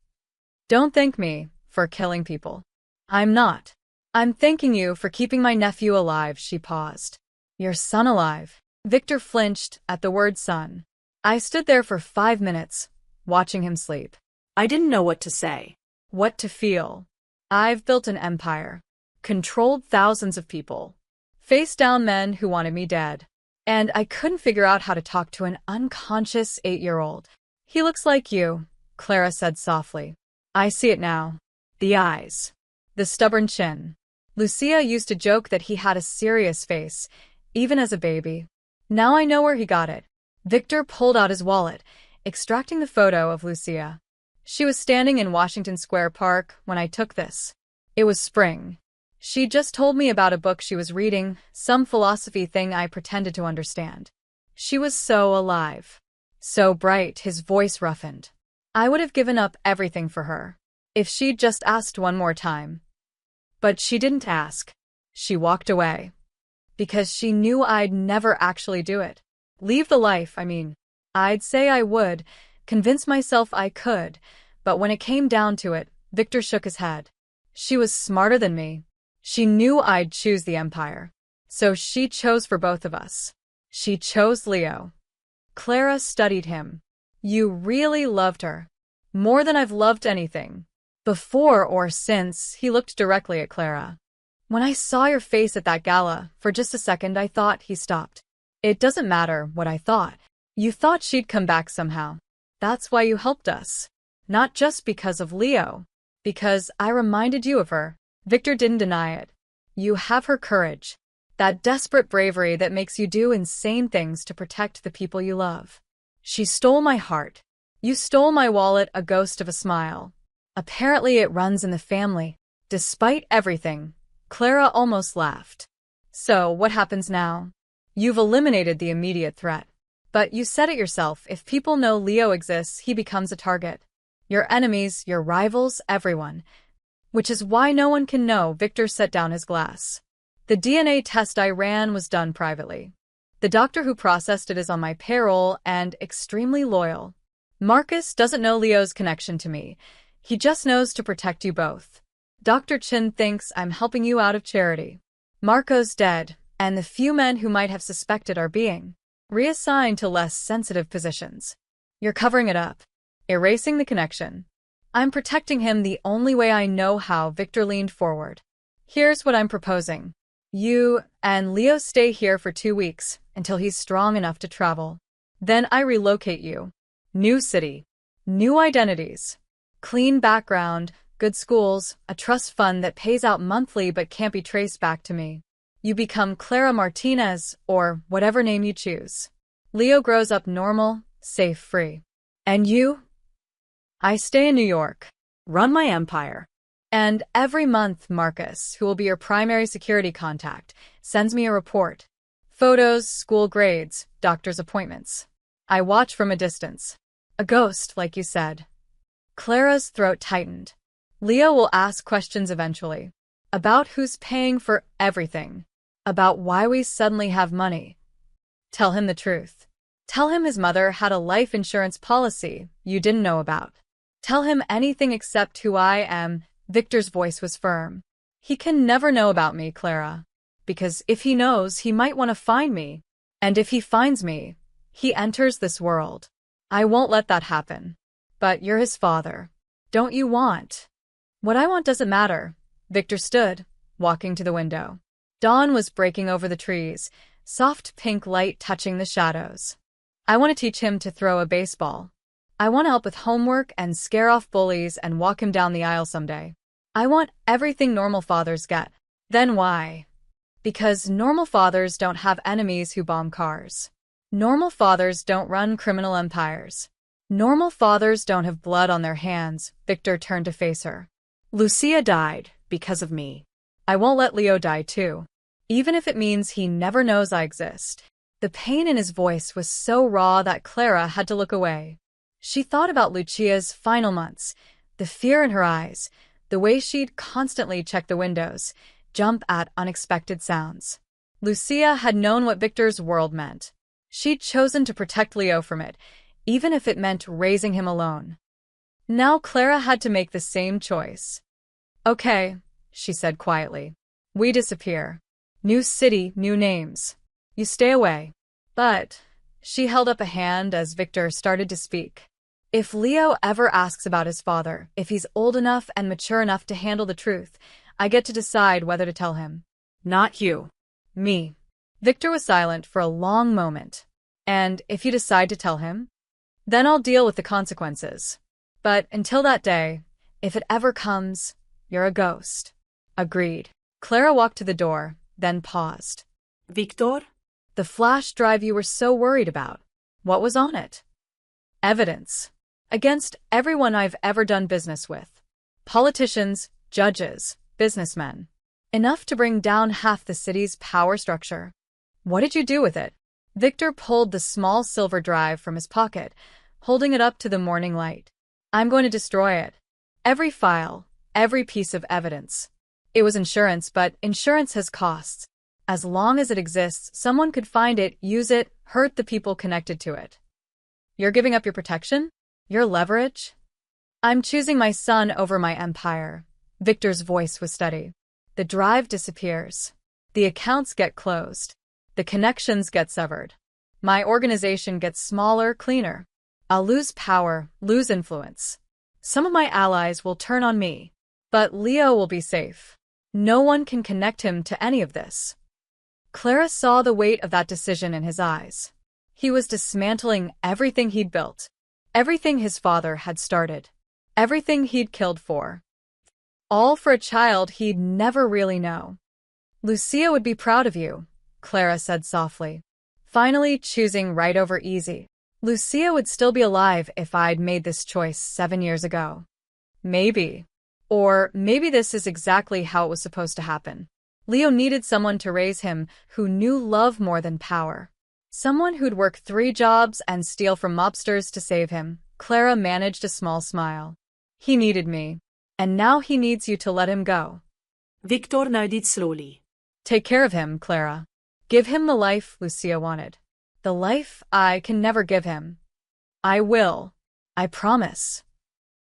Don't thank me for killing people. I'm not. I'm thanking you for keeping my nephew alive, she paused. Your son alive. Victor flinched at the word son. I stood there for 5 minutes, watching him sleep. I didn't know what to say. What to feel. I've built an empire. Controlled thousands of people. Faced down men who wanted me dead. And I couldn't figure out how to talk to an unconscious 8-year-old. He looks like you, Clara said softly. I see it now. The eyes. The stubborn chin. Lucia used to joke that he had a serious face, even as a baby. Now I know where he got it. Victor pulled out his wallet, extracting the photo of Lucia. She was standing in Washington Square Park when I took this. It was spring. She just told me about a book she was reading, some philosophy thing I pretended to understand. She was so alive. So bright, his voice roughened. I would have given up everything for her, if she'd just asked one more time. But she didn't ask. She walked away. Because she knew I'd never actually do it. Leave the life, I mean. I'd say I would, convince myself I could, but when it came down to it, Victor shook his head. She was smarter than me. She knew I'd choose the empire. So she chose for both of us. She chose Leo. Clara studied him. You really loved her. More than I've loved anything. Before or since, he looked directly at Clara. When I saw your face at that gala, for just a second I thought. He stopped. It doesn't matter what I thought. You thought she'd come back somehow. That's why you helped us. Not just because of Leo. Because I reminded you of her. Victor didn't deny it. You have her courage. That desperate bravery that makes you do insane things to protect the people you love. She stole my heart. You stole my wallet, a ghost of a smile. Apparently it runs in the family. Despite everything, Clara almost laughed. So, what happens now? You've eliminated the immediate threat. But you said it yourself, if people know Leo exists, he becomes a target. Your enemies, your rivals, everyone. Which is why no one can know. Victor set down his glass. The DNA test I ran was done privately. The doctor who processed it is on my payroll and extremely loyal. Marcus doesn't know Leo's connection to me. He just knows to protect you both. Dr. Chin thinks I'm helping you out of charity. Marco's dead, and the few men who might have suspected are being reassigned to less sensitive positions. You're covering it up. Erasing the connection. I'm protecting him the only way I know how. Victor leaned forward. Here's what I'm proposing. You and Leo stay here for 2 weeks, until he's strong enough to travel. Then I relocate you. New city. New identities. Clean background, good schools, a trust fund that pays out monthly but can't be traced back to me. You become Clara Martinez, or whatever name you choose. Leo grows up normal, safe, free. And you? I stay in New York. Run my empire. And every month, Marcus, who will be your primary security contact, sends me a report. Photos, school grades, doctor's appointments. I watch from a distance. A ghost, like you said. Clara's throat tightened. Leo will ask questions eventually. About who's paying for everything. About why we suddenly have money. Tell him the truth. Tell him his mother had a life insurance policy you didn't know about. Tell him anything except who I am. Victor's voice was firm. He can never know about me, Clara. Because if he knows, he might want to find me. And if he finds me, he enters this world. I won't let that happen. But you're his father. Don't you want? What I want doesn't matter. Victor stood, walking to the window. Dawn was breaking over the trees, soft pink light touching the shadows. I want to teach him to throw a baseball. I want to help with homework and scare off bullies and walk him down the aisle someday. I want everything normal fathers get. Then why? Because normal fathers don't have enemies who bomb cars. Normal fathers don't run criminal empires. Normal fathers don't have blood on their hands. Victor turned to face her. Lucia died because of me. I won't let Leo die too. Even if it means he never knows I exist. The pain in his voice was so raw that Clara had to look away. She thought about Lucia's final months, the fear in her eyes, the way she'd constantly check the windows, jump at unexpected sounds. Lucia had known what Victor's world meant. She'd chosen to protect Leo from it, even if it meant raising him alone. Now Clara had to make the same choice. "Okay," she said quietly. "We disappear. New city, new names. You stay away." But she held up a hand as Victor started to speak. "If Leo ever asks about his father, if he's old enough and mature enough to handle the truth, I get to decide whether to tell him." Not you. "Me." Victor was silent for a long moment. "And if you decide to tell him? Then I'll deal with the consequences. But until that day, if it ever comes, you're a ghost." "Agreed." Clara walked to the door, then paused. Victor? "The flash drive you were so worried about. What was on it?" "Evidence. Against everyone I've ever done business with. Politicians, judges, businessmen. Enough to bring down half the city's power structure." "What did you do with it?" Victor pulled the small silver drive from his pocket, holding it up to the morning light. "I'm going to destroy it. Every file, every piece of evidence. It was insurance, but insurance has costs. As long as it exists, someone could find it, use it, hurt the people connected to it." "You're giving up your protection? Your leverage?" "I'm choosing my son over my empire." Victor's voice was steady. "The drive disappears. The accounts get closed. The connections get severed. My organization gets smaller, cleaner. I'll lose power, lose influence. Some of my allies will turn on me. But Leo will be safe. No one can connect him to any of this." Clara saw the weight of that decision in his eyes. He was dismantling everything he'd built, everything his father had started, everything he'd killed for. All for a child he'd never really know. "Lucia would be proud of you," Clara said softly. "Finally choosing right over easy. Lucia would still be alive if I'd made this choice 7 years ago. Maybe. Or maybe this is exactly how it was supposed to happen. Leo needed someone to raise him who knew love more than power. Someone who'd work 3 jobs and steal from mobsters to save him." Clara managed a small smile. "He needed me. And now he needs you to let him go." Victor nodded slowly. "Take care of him, Clara. Give him the life Lucia wanted. The life I can never give him. I will. I promise."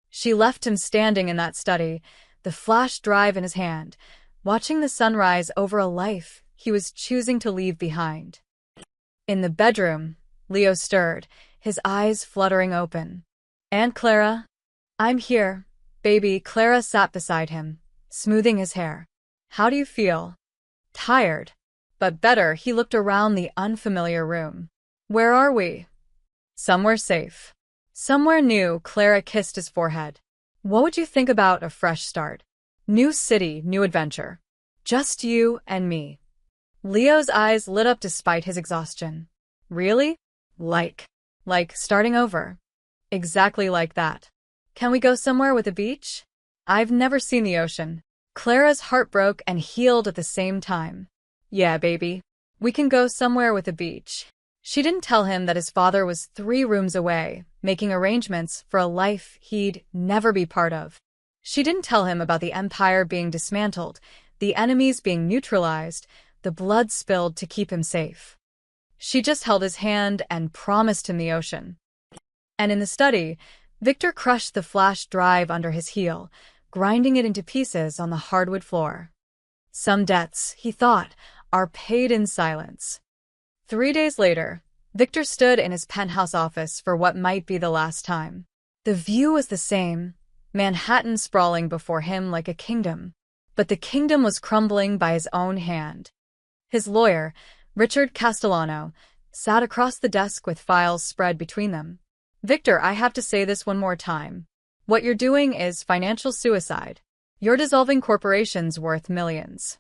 She left him standing in that study, the flash drive in his hand, watching the sunrise over a life he was choosing to leave behind. In the bedroom, Leo stirred, his eyes fluttering open. "Aunt Clara?" "I'm here, baby." Clara sat beside him, smoothing his hair. "How do you feel?" "Tired. But better." He looked around the unfamiliar room. "Where are we?" "Somewhere safe. Somewhere new." Clara kissed his forehead. "What would you think about a fresh start? New city, new adventure. Just you and me." Leo's eyes lit up despite his exhaustion. "Really? Like starting over?" "Exactly like that. Can we go somewhere with a beach? I've never seen the ocean." Clara's heart broke and healed at the same time. "Yeah, baby. We can go somewhere with a beach." She didn't tell him that his father was 3 rooms away, making arrangements for a life he'd never be part of. She didn't tell him about the empire being dismantled, the enemies being neutralized, the blood spilled to keep him safe. She just held his hand and promised him the ocean. And in the study, Victor crushed the flash drive under his heel, grinding it into pieces on the hardwood floor. Some debts, he thought, are paid in silence. 3 days later, Victor stood in his penthouse office for what might be the last time. The view was the same, Manhattan sprawling before him like a kingdom. But the kingdom was crumbling by his own hand. His lawyer, Richard Castellano, sat across the desk with files spread between them. "Victor, I have to say this one more time. What you're doing is financial suicide. You're dissolving corporations worth millions.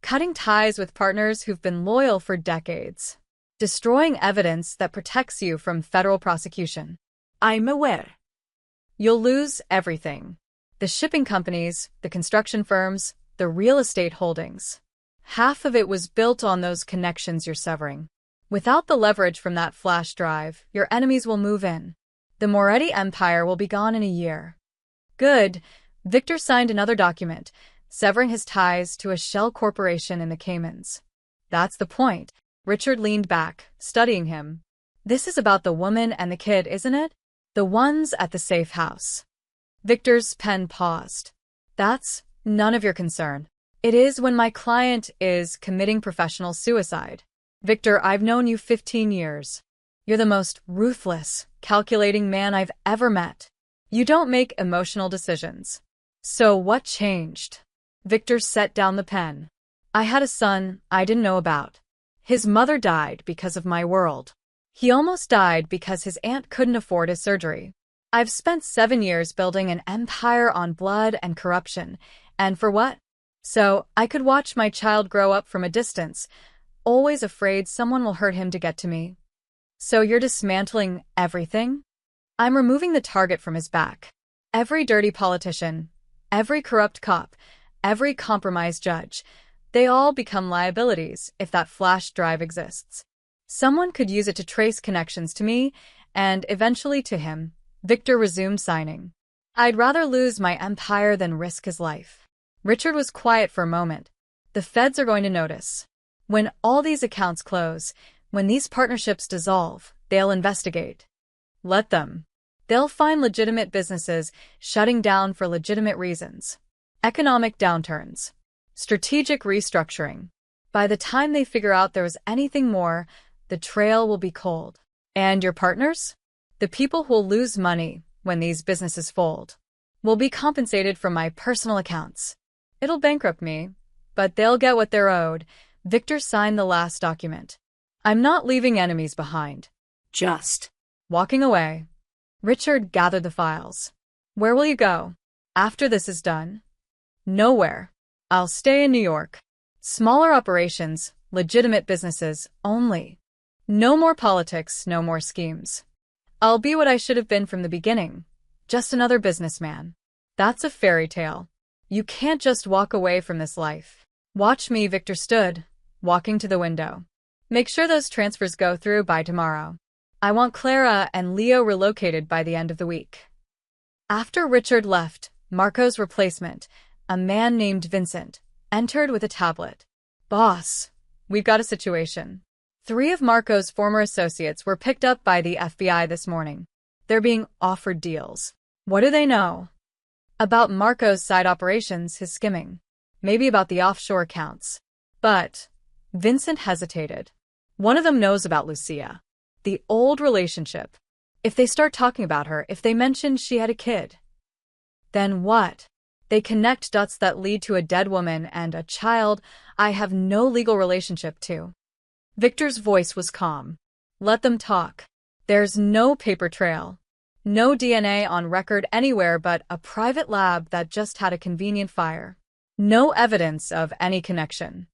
Cutting ties with partners who've been loyal for decades. Destroying evidence that protects you from federal prosecution." "I'm aware." "You'll lose everything. The shipping companies, the construction firms, the real estate holdings. Half of it was built on those connections you're severing. Without the leverage from that flash drive, your enemies will move in. The Moretti Empire will be gone in a year. Good. Victor signed another document, severing his ties to a shell corporation in the Caymans. That's the point. Richard leaned back, studying him. This is about the woman and the kid, isn't it? The ones at the safe house. Victor's pen paused. That's none of your concern. It is when my client is committing professional suicide. Victor, I've known you 15 years. You're the most ruthless, calculating man I've ever met. You don't make emotional decisions. So what changed? Victor set down the pen. I had a son I didn't know about. His mother died because of my world. He almost died because his aunt couldn't afford his surgery. I've spent 7 years building an empire on blood and corruption. And for what? So I could watch my child grow up from a distance, always afraid someone will hurt him to get to me. So you're dismantling everything? I'm removing the target from his back. Every dirty politician, every corrupt cop, every compromised judge, they all become liabilities if that flash drive exists. Someone could use it to trace connections to me, and eventually to him. Victor resumed signing. I'd rather lose my empire than risk his life. Richard was quiet for a moment. The feds are going to notice. When all these accounts close, when these partnerships dissolve, they'll investigate. Let them. They'll find legitimate businesses shutting down for legitimate reasons. Economic downturns. Strategic restructuring. By the time they figure out there was anything more, the trail will be cold. And your partners? The people who'll lose money when these businesses fold will be compensated from my personal accounts. It'll bankrupt me, but they'll get what they're owed. Victor signed the last document. I'm not leaving enemies behind. Just walking away. Richard gathered the files. Where will you go after this is done? Nowhere. I'll stay in New York. Smaller operations, legitimate businesses only. No more politics, no more schemes. I'll be what I should have been from the beginning. Just another businessman. That's a fairy tale. You can't just walk away from this life. Watch me, Victor stood, walking to the window. Make sure those transfers go through by tomorrow. I want Clara and Leo relocated by the end of the week. After Richard left, Marco's replacement, a man named Vincent, entered with a tablet. Boss, we've got a situation. 3 of Marco's former associates were picked up by the FBI this morning. They're being offered deals. What do they know? About Marco's side operations, his skimming. Maybe about the offshore accounts. But Vincent hesitated. One of them knows about Lucia. The old relationship. If they start talking about her, if they mention she had a kid, then what? They connect dots that lead to a dead woman and a child I have no legal relationship to. Victor's voice was calm. Let them talk. There's no paper trail. No DNA on record anywhere but a private lab that just had a convenient fire. No evidence of any connection.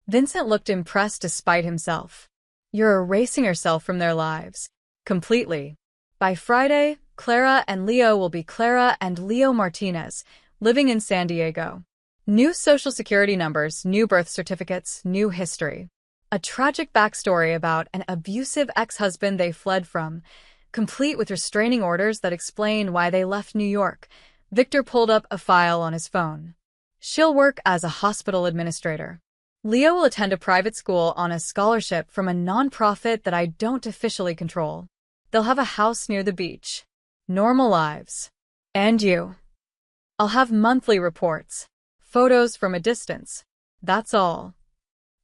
Vincent looked impressed despite himself. You're erasing yourself from their lives. Completely. By Friday, Clara and Leo will be Clara and Leo Martinez, living in San Diego. New social security numbers, new birth certificates, new history. A tragic backstory about an abusive ex-husband they fled from, complete with restraining orders that explain why they left New York. Victor pulled up a file on his phone. She'll work as a hospital administrator. Leo will attend a private school on a scholarship from a nonprofit that I don't officially control. They'll have a house near the beach. Normal lives. And you. I'll have monthly reports. Photos from a distance. That's all.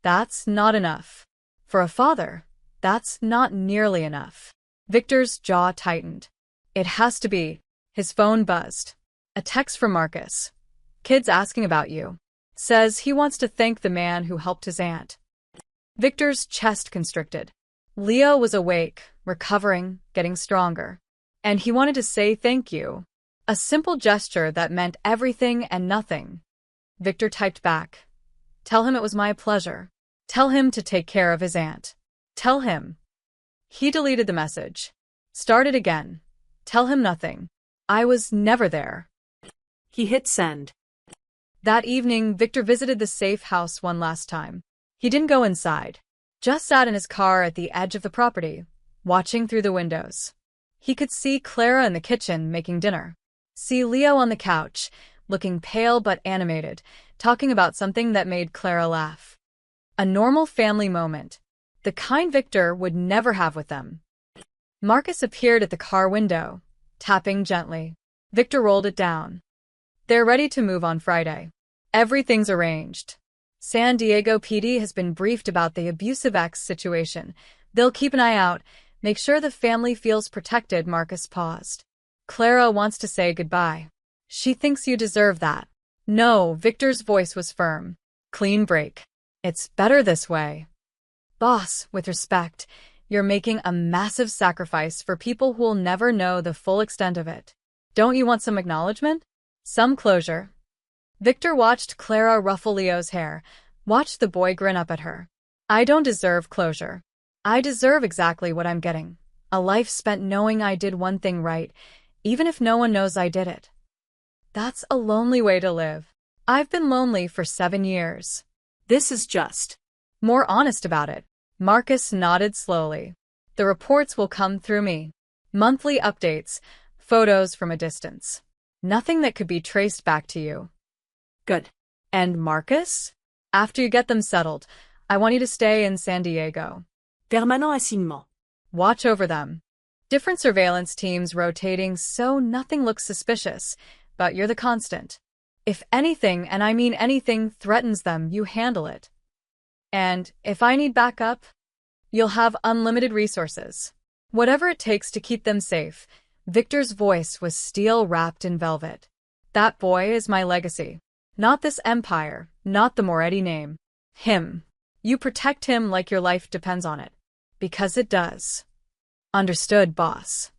That's not enough. For a father, that's not nearly enough. Victor's jaw tightened. It has to be. His phone buzzed. A text from Marcus. Kid's asking about you. Says he wants to thank the man who helped his aunt. Victor's chest constricted. Leo was awake, recovering, getting stronger. And he wanted to say thank you. A simple gesture that meant everything and nothing. Victor typed back. Tell him it was my pleasure. Tell him to take care of his aunt. Tell him. He deleted the message. Started again. Tell him nothing. I was never there. He hit send. That evening, Victor visited the safe house one last time. He didn't go inside. Just sat in his car at the edge of the property, watching through the windows. He could see Clara in the kitchen making dinner. See Leo on the couch, looking pale but animated, talking about something that made Clara laugh. A normal family moment, the kind Victor would never have with them. Marcus appeared at the car window, tapping gently. Victor rolled it down. They're ready to move on Friday. Everything's arranged. San Diego PD has been briefed about the abusive ex situation. They'll keep an eye out, make sure the family feels protected. Marcus paused. Clara wants to say goodbye. She thinks you deserve that. No, Victor's voice was firm. Clean break. It's better this way. Boss, with respect, you're making a massive sacrifice for people who'll never know the full extent of it. Don't you want some acknowledgement? Some closure? Victor watched Clara ruffle Leo's hair, watched the boy grin up at her. I don't deserve closure. I deserve exactly what I'm getting. A life spent knowing I did one thing right, even if no one knows I did it. That's a lonely way to live. I've been lonely for 7 years. This is just. More honest about it. Marcus nodded slowly. The reports will come through me. Monthly updates, photos from a distance. Nothing that could be traced back to you. Good. And Marcus? After you get them settled, I want you to stay in San Diego. Permanent assignement. Watch over them. Different surveillance teams rotating so nothing looks suspicious, but you're the constant. If anything, and I mean anything, threatens them, you handle it. And if I need backup, you'll have unlimited resources. Whatever it takes to keep them safe. Victor's voice was steel wrapped in velvet. That boy is my legacy. Not this empire, not the Moretti name. Him. You protect him like your life depends on it. Because it does. Understood, boss.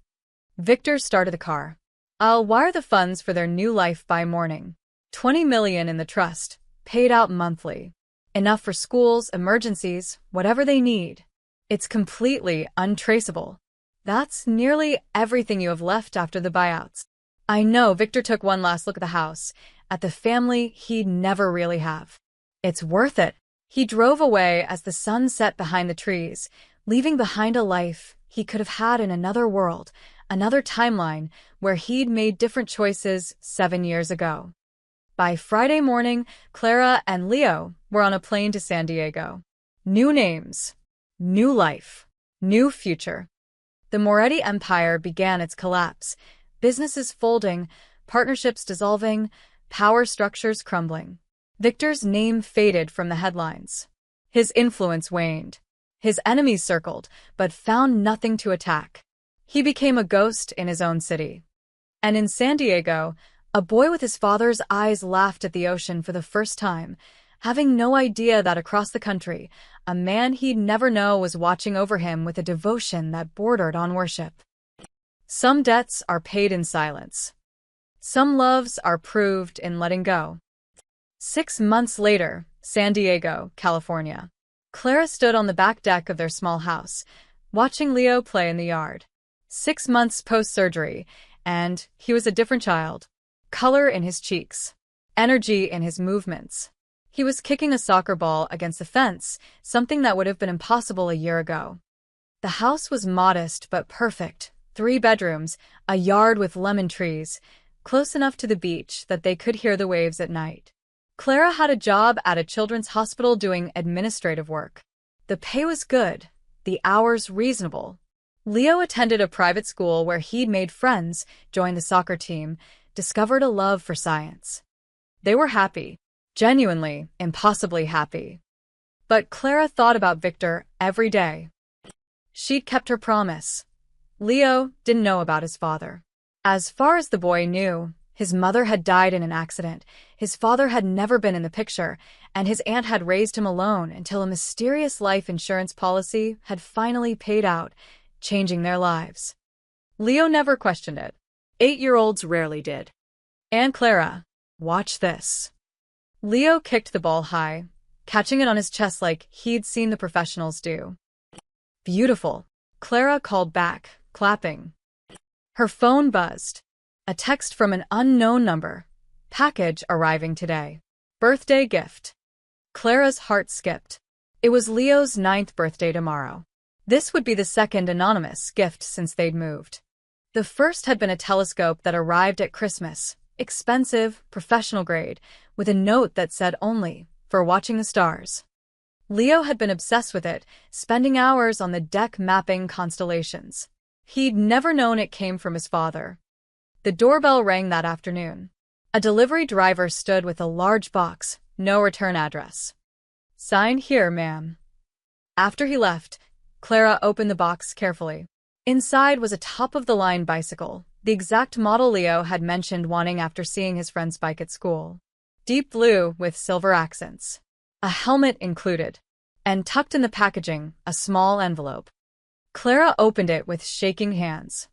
Victor started the car. I'll wire the funds for their new life by morning. 20 million in the trust, paid out monthly. Enough for schools, emergencies, whatever they need. It's completely untraceable. That's nearly everything you have left after the buyouts. I know. Victor took one last look at the house, at the family he'd never really have. It's worth it. He drove away as the sun set behind the trees, leaving behind a life he could have had in another world, another timeline where he'd made different choices 7 years ago. By Friday morning, Clara and Leo were on a plane to San Diego. New names, new life, new future. The Moretti empire began its collapse, businesses folding, partnerships dissolving, power structures crumbling. Victor's name faded from the headlines. His influence waned. His enemies circled, but found nothing to attack. He became a ghost in his own city. And in San Diego, a boy with his father's eyes laughed at the ocean for the first time, having no idea that across the country, a man he'd never know was watching over him with a devotion that bordered on worship. Some debts are paid in silence. Some loves are proved in letting go. 6 months later, San Diego, California. Clara stood on the back deck of their small house, watching Leo play in the yard. 6 months post-surgery, and he was a different child. Color in his cheeks. Energy in his movements. He was kicking a soccer ball against the fence, something that would have been impossible a year ago. The house was modest but perfect. 3 bedrooms, a yard with lemon trees, close enough to the beach that they could hear the waves at night. Clara had a job at a children's hospital doing administrative work. The pay was good, the hours reasonable. Leo attended a private school where he'd made friends, joined the soccer team, discovered a love for science. They were happy, genuinely, impossibly happy. But Clara thought about Victor every day. She'd kept her promise. Leo didn't know about his father. As far as the boy knew, his mother had died in an accident, his father had never been in the picture, and his aunt had raised him alone until a mysterious life insurance policy had finally paid out, changing their lives. Leo never questioned it. 8-year-olds rarely did. And Clara, watch this. Leo kicked the ball high, catching it on his chest like he'd seen the professionals do. Beautiful, Clara called back, clapping. Her phone buzzed. A text from an unknown number. Package arriving today. Birthday gift. Clara's heart skipped. It was Leo's 9th birthday tomorrow. This would be the second anonymous gift since they'd moved. The first had been a telescope that arrived at Christmas, expensive, professional grade, with a note that said only, for watching the stars. Leo had been obsessed with it, spending hours on the deck mapping constellations. He'd never known it came from his father. The doorbell rang that afternoon. A delivery driver stood with a large box, no return address. "Sign here, ma'am." After he left, Clara opened the box carefully. Inside was a top-of-the-line bicycle, the exact model Leo had mentioned wanting after seeing his friend's bike at school. Deep blue with silver accents. A helmet included. And tucked in the packaging, a small envelope. Clara opened it with shaking hands.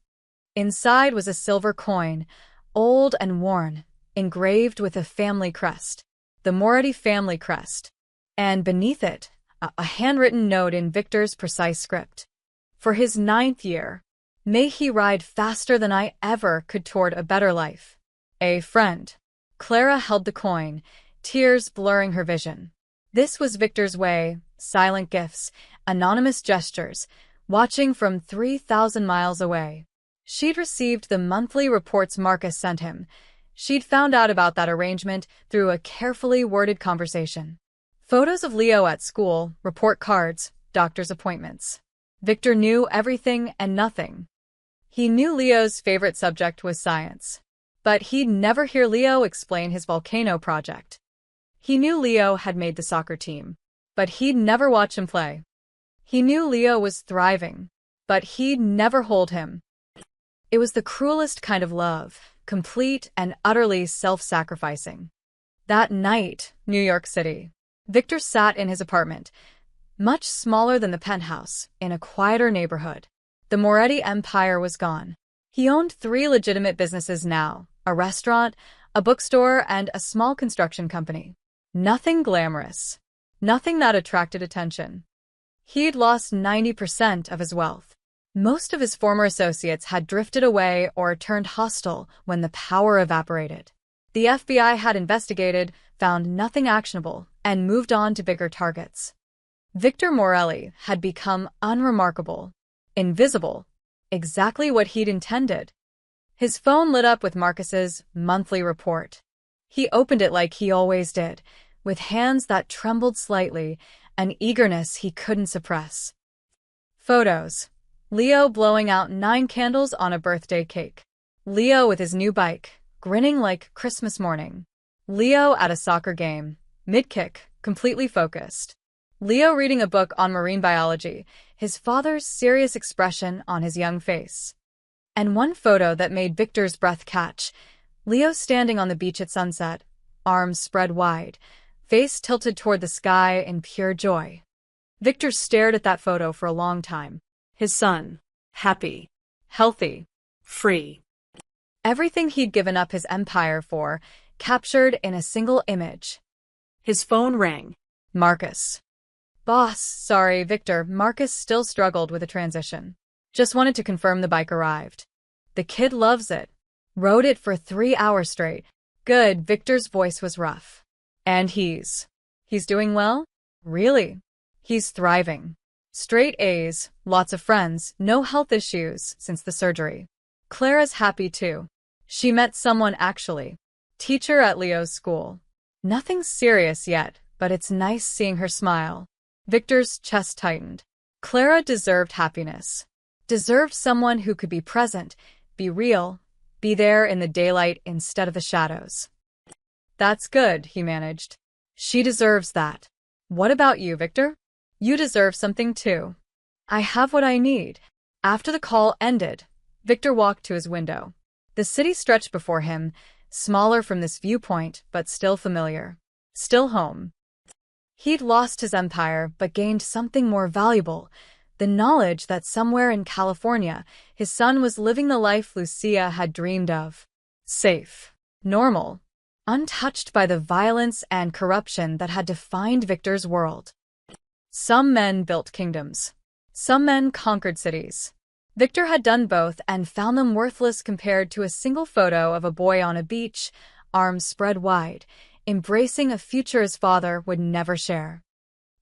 Inside was a silver coin, old and worn, engraved with a family crest. The Moretti family crest. And beneath it, a handwritten note in Victor's precise script. For his 9th year, may he ride faster than I ever could toward a better life. A friend. Clara held the coin, tears blurring her vision. This was Victor's way, silent gifts, anonymous gestures, watching from 3,000 miles away. She'd received the monthly reports Marcus sent him. She'd found out about that arrangement through a carefully worded conversation. Photos of Leo at school, report cards, doctor's appointments. Victor knew everything and nothing. He knew Leo's favorite subject was science. But he'd never hear Leo explain his volcano project. He knew Leo had made the soccer team, but he'd never watch him play. He knew Leo was thriving, but he'd never hold him. It was the cruelest kind of love, complete and utterly self-sacrificing. That night, New York City. Victor sat in his apartment, much smaller than the penthouse, in a quieter neighborhood. The Moretti empire was gone. He owned 3 legitimate businesses now, a restaurant, a bookstore, and a small construction company. Nothing glamorous. Nothing that attracted attention. He'd lost 90% of his wealth. Most of his former associates had drifted away or turned hostile when the power evaporated. The FBI had investigated, found nothing actionable, and moved on to bigger targets. Victor Morelli had become unremarkable, invisible, exactly what he'd intended. His phone lit up with Marcus's monthly report. He opened it like he always did, with hands that trembled slightly, an eagerness he couldn't suppress. Photos. Leo blowing out 9 candles on a birthday cake. Leo with his new bike, grinning like Christmas morning. Leo at a soccer game, mid-kick, completely focused. Leo reading a book on marine biology, his father's serious expression on his young face. And one photo that made Victor's breath catch. Leo standing on the beach at sunset, arms spread wide, face tilted toward the sky in pure joy. Victor stared at that photo for a long time. His son. Happy. Healthy. Free. Everything he'd given up his empire for, captured in a single image. His phone rang. Marcus. "Boss, sorry, Victor." Marcus still struggled with the transition. "Just wanted to confirm the bike arrived." "The kid loves it. Rode it for 3 hours straight." "Good." Victor's voice was rough. "And he's doing well?" "Really? He's thriving. Straight A's, lots of friends, no health issues since the surgery." Clara's happy too. She met someone actually. Teacher at Leo's school. Nothing serious yet, but it's nice seeing her smile. Victor's chest tightened. Clara deserved happiness. Deserved someone who could be present, be real, be there in the daylight instead of the shadows. "That's good," he managed. "She deserves that. What about you, Victor? You deserve something too." "I have what I need." After the call ended, Victor walked to his window. The city stretched before him, smaller from this viewpoint, but still familiar. Still home. He'd lost his empire, but gained something more valuable, the knowledge that somewhere in California, his son was living the life Lucia had dreamed of. Safe. Normal. Untouched by the violence and corruption that had defined Victor's world. Some men built kingdoms. Some men conquered cities. Victor had done both and found them worthless compared to a single photo of a boy on a beach, arms spread wide, embracing a future his father would never share.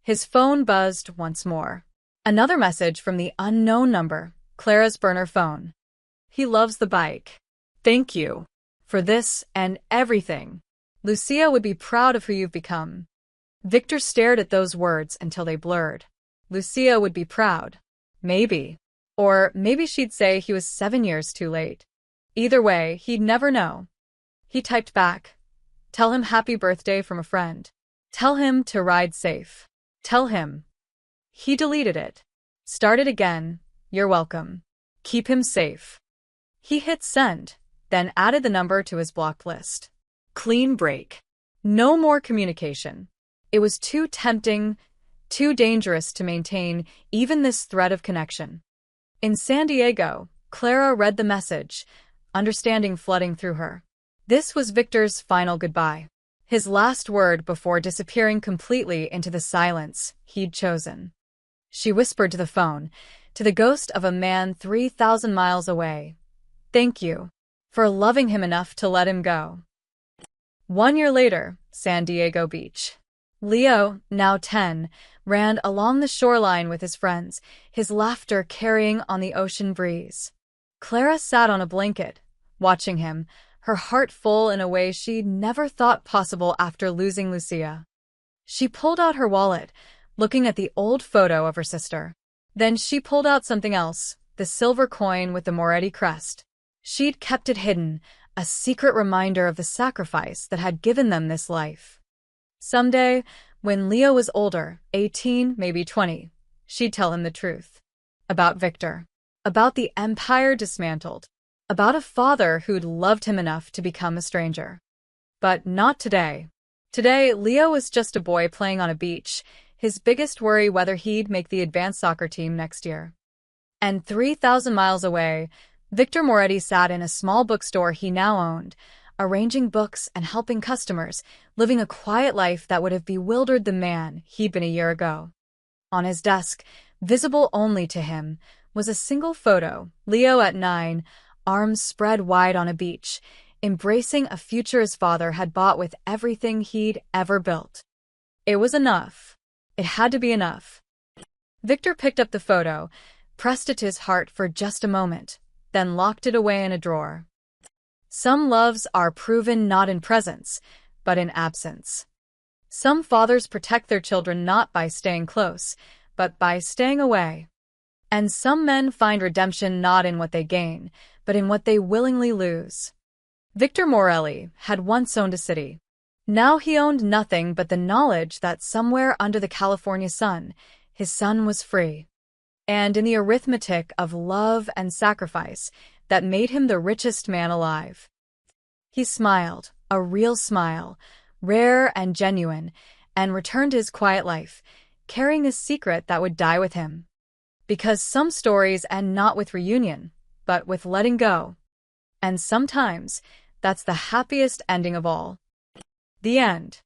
His phone buzzed once more. Another message from the unknown number, Clara's burner phone. He loves the bike. Thank you. For this and everything. Lucia would be proud of who you've become. Victor stared at those words until they blurred. Lucia would be proud. Maybe. Or maybe she'd say he was 7 years too late. Either way, he'd never know. He typed back. Tell him happy birthday from a friend. Tell him to ride safe. Tell him. He deleted it. Started again. You're welcome. Keep him safe. He hit send, then added the number to his blocked list. Clean break. No more communication. It was too tempting, too dangerous to maintain even this thread of connection. In San Diego, Clara read the message, understanding flooding through her. This was Victor's final goodbye. His last word before disappearing completely into the silence he'd chosen. She whispered to the phone, to the ghost of a man 3,000 miles away. Thank you for loving him enough to let him go. 1 year later, San Diego Beach. Leo, now 10, ran along the shoreline with his friends, his laughter carrying on the ocean breeze. Clara sat on a blanket, watching him, her heart full in a way she'd never thought possible after losing Lucia. She pulled out her wallet, looking at the old photo of her sister. Then she pulled out something else, the silver coin with the Moretti crest. She'd kept it hidden, a secret reminder of the sacrifice that had given them this life. Someday, when Leo was older, 18, maybe 20, she'd tell him the truth. About Victor. About the empire dismantled. About a father who'd loved him enough to become a stranger. But not today. Today, Leo was just a boy playing on a beach, his biggest worry whether he'd make the advanced soccer team next year. And 3,000 miles away, Victor Moretti sat in a small bookstore he now owned, arranging books and helping customers, living a quiet life that would have bewildered the man he'd been a year ago. On his desk, visible only to him, was a single photo, Leo at 9, arms spread wide on a beach, embracing a future his father had bought with everything he'd ever built. It was enough. It had to be enough. Victor picked up the photo, pressed it to his heart for just a moment, then locked it away in a drawer. Some loves are proven not in presence, but in absence. Some fathers protect their children not by staying close, but by staying away. And some men find redemption not in what they gain, but in what they willingly lose. Victor Morelli had once owned a city. Now he owned nothing but the knowledge that somewhere under the California sun, his son was free. And in the arithmetic of love and sacrifice that made him the richest man alive. He smiled, a real smile, rare and genuine, and returned to his quiet life, carrying a secret that would die with him. Because some stories end not with reunion, but with letting go. And sometimes, that's the happiest ending of all. The end.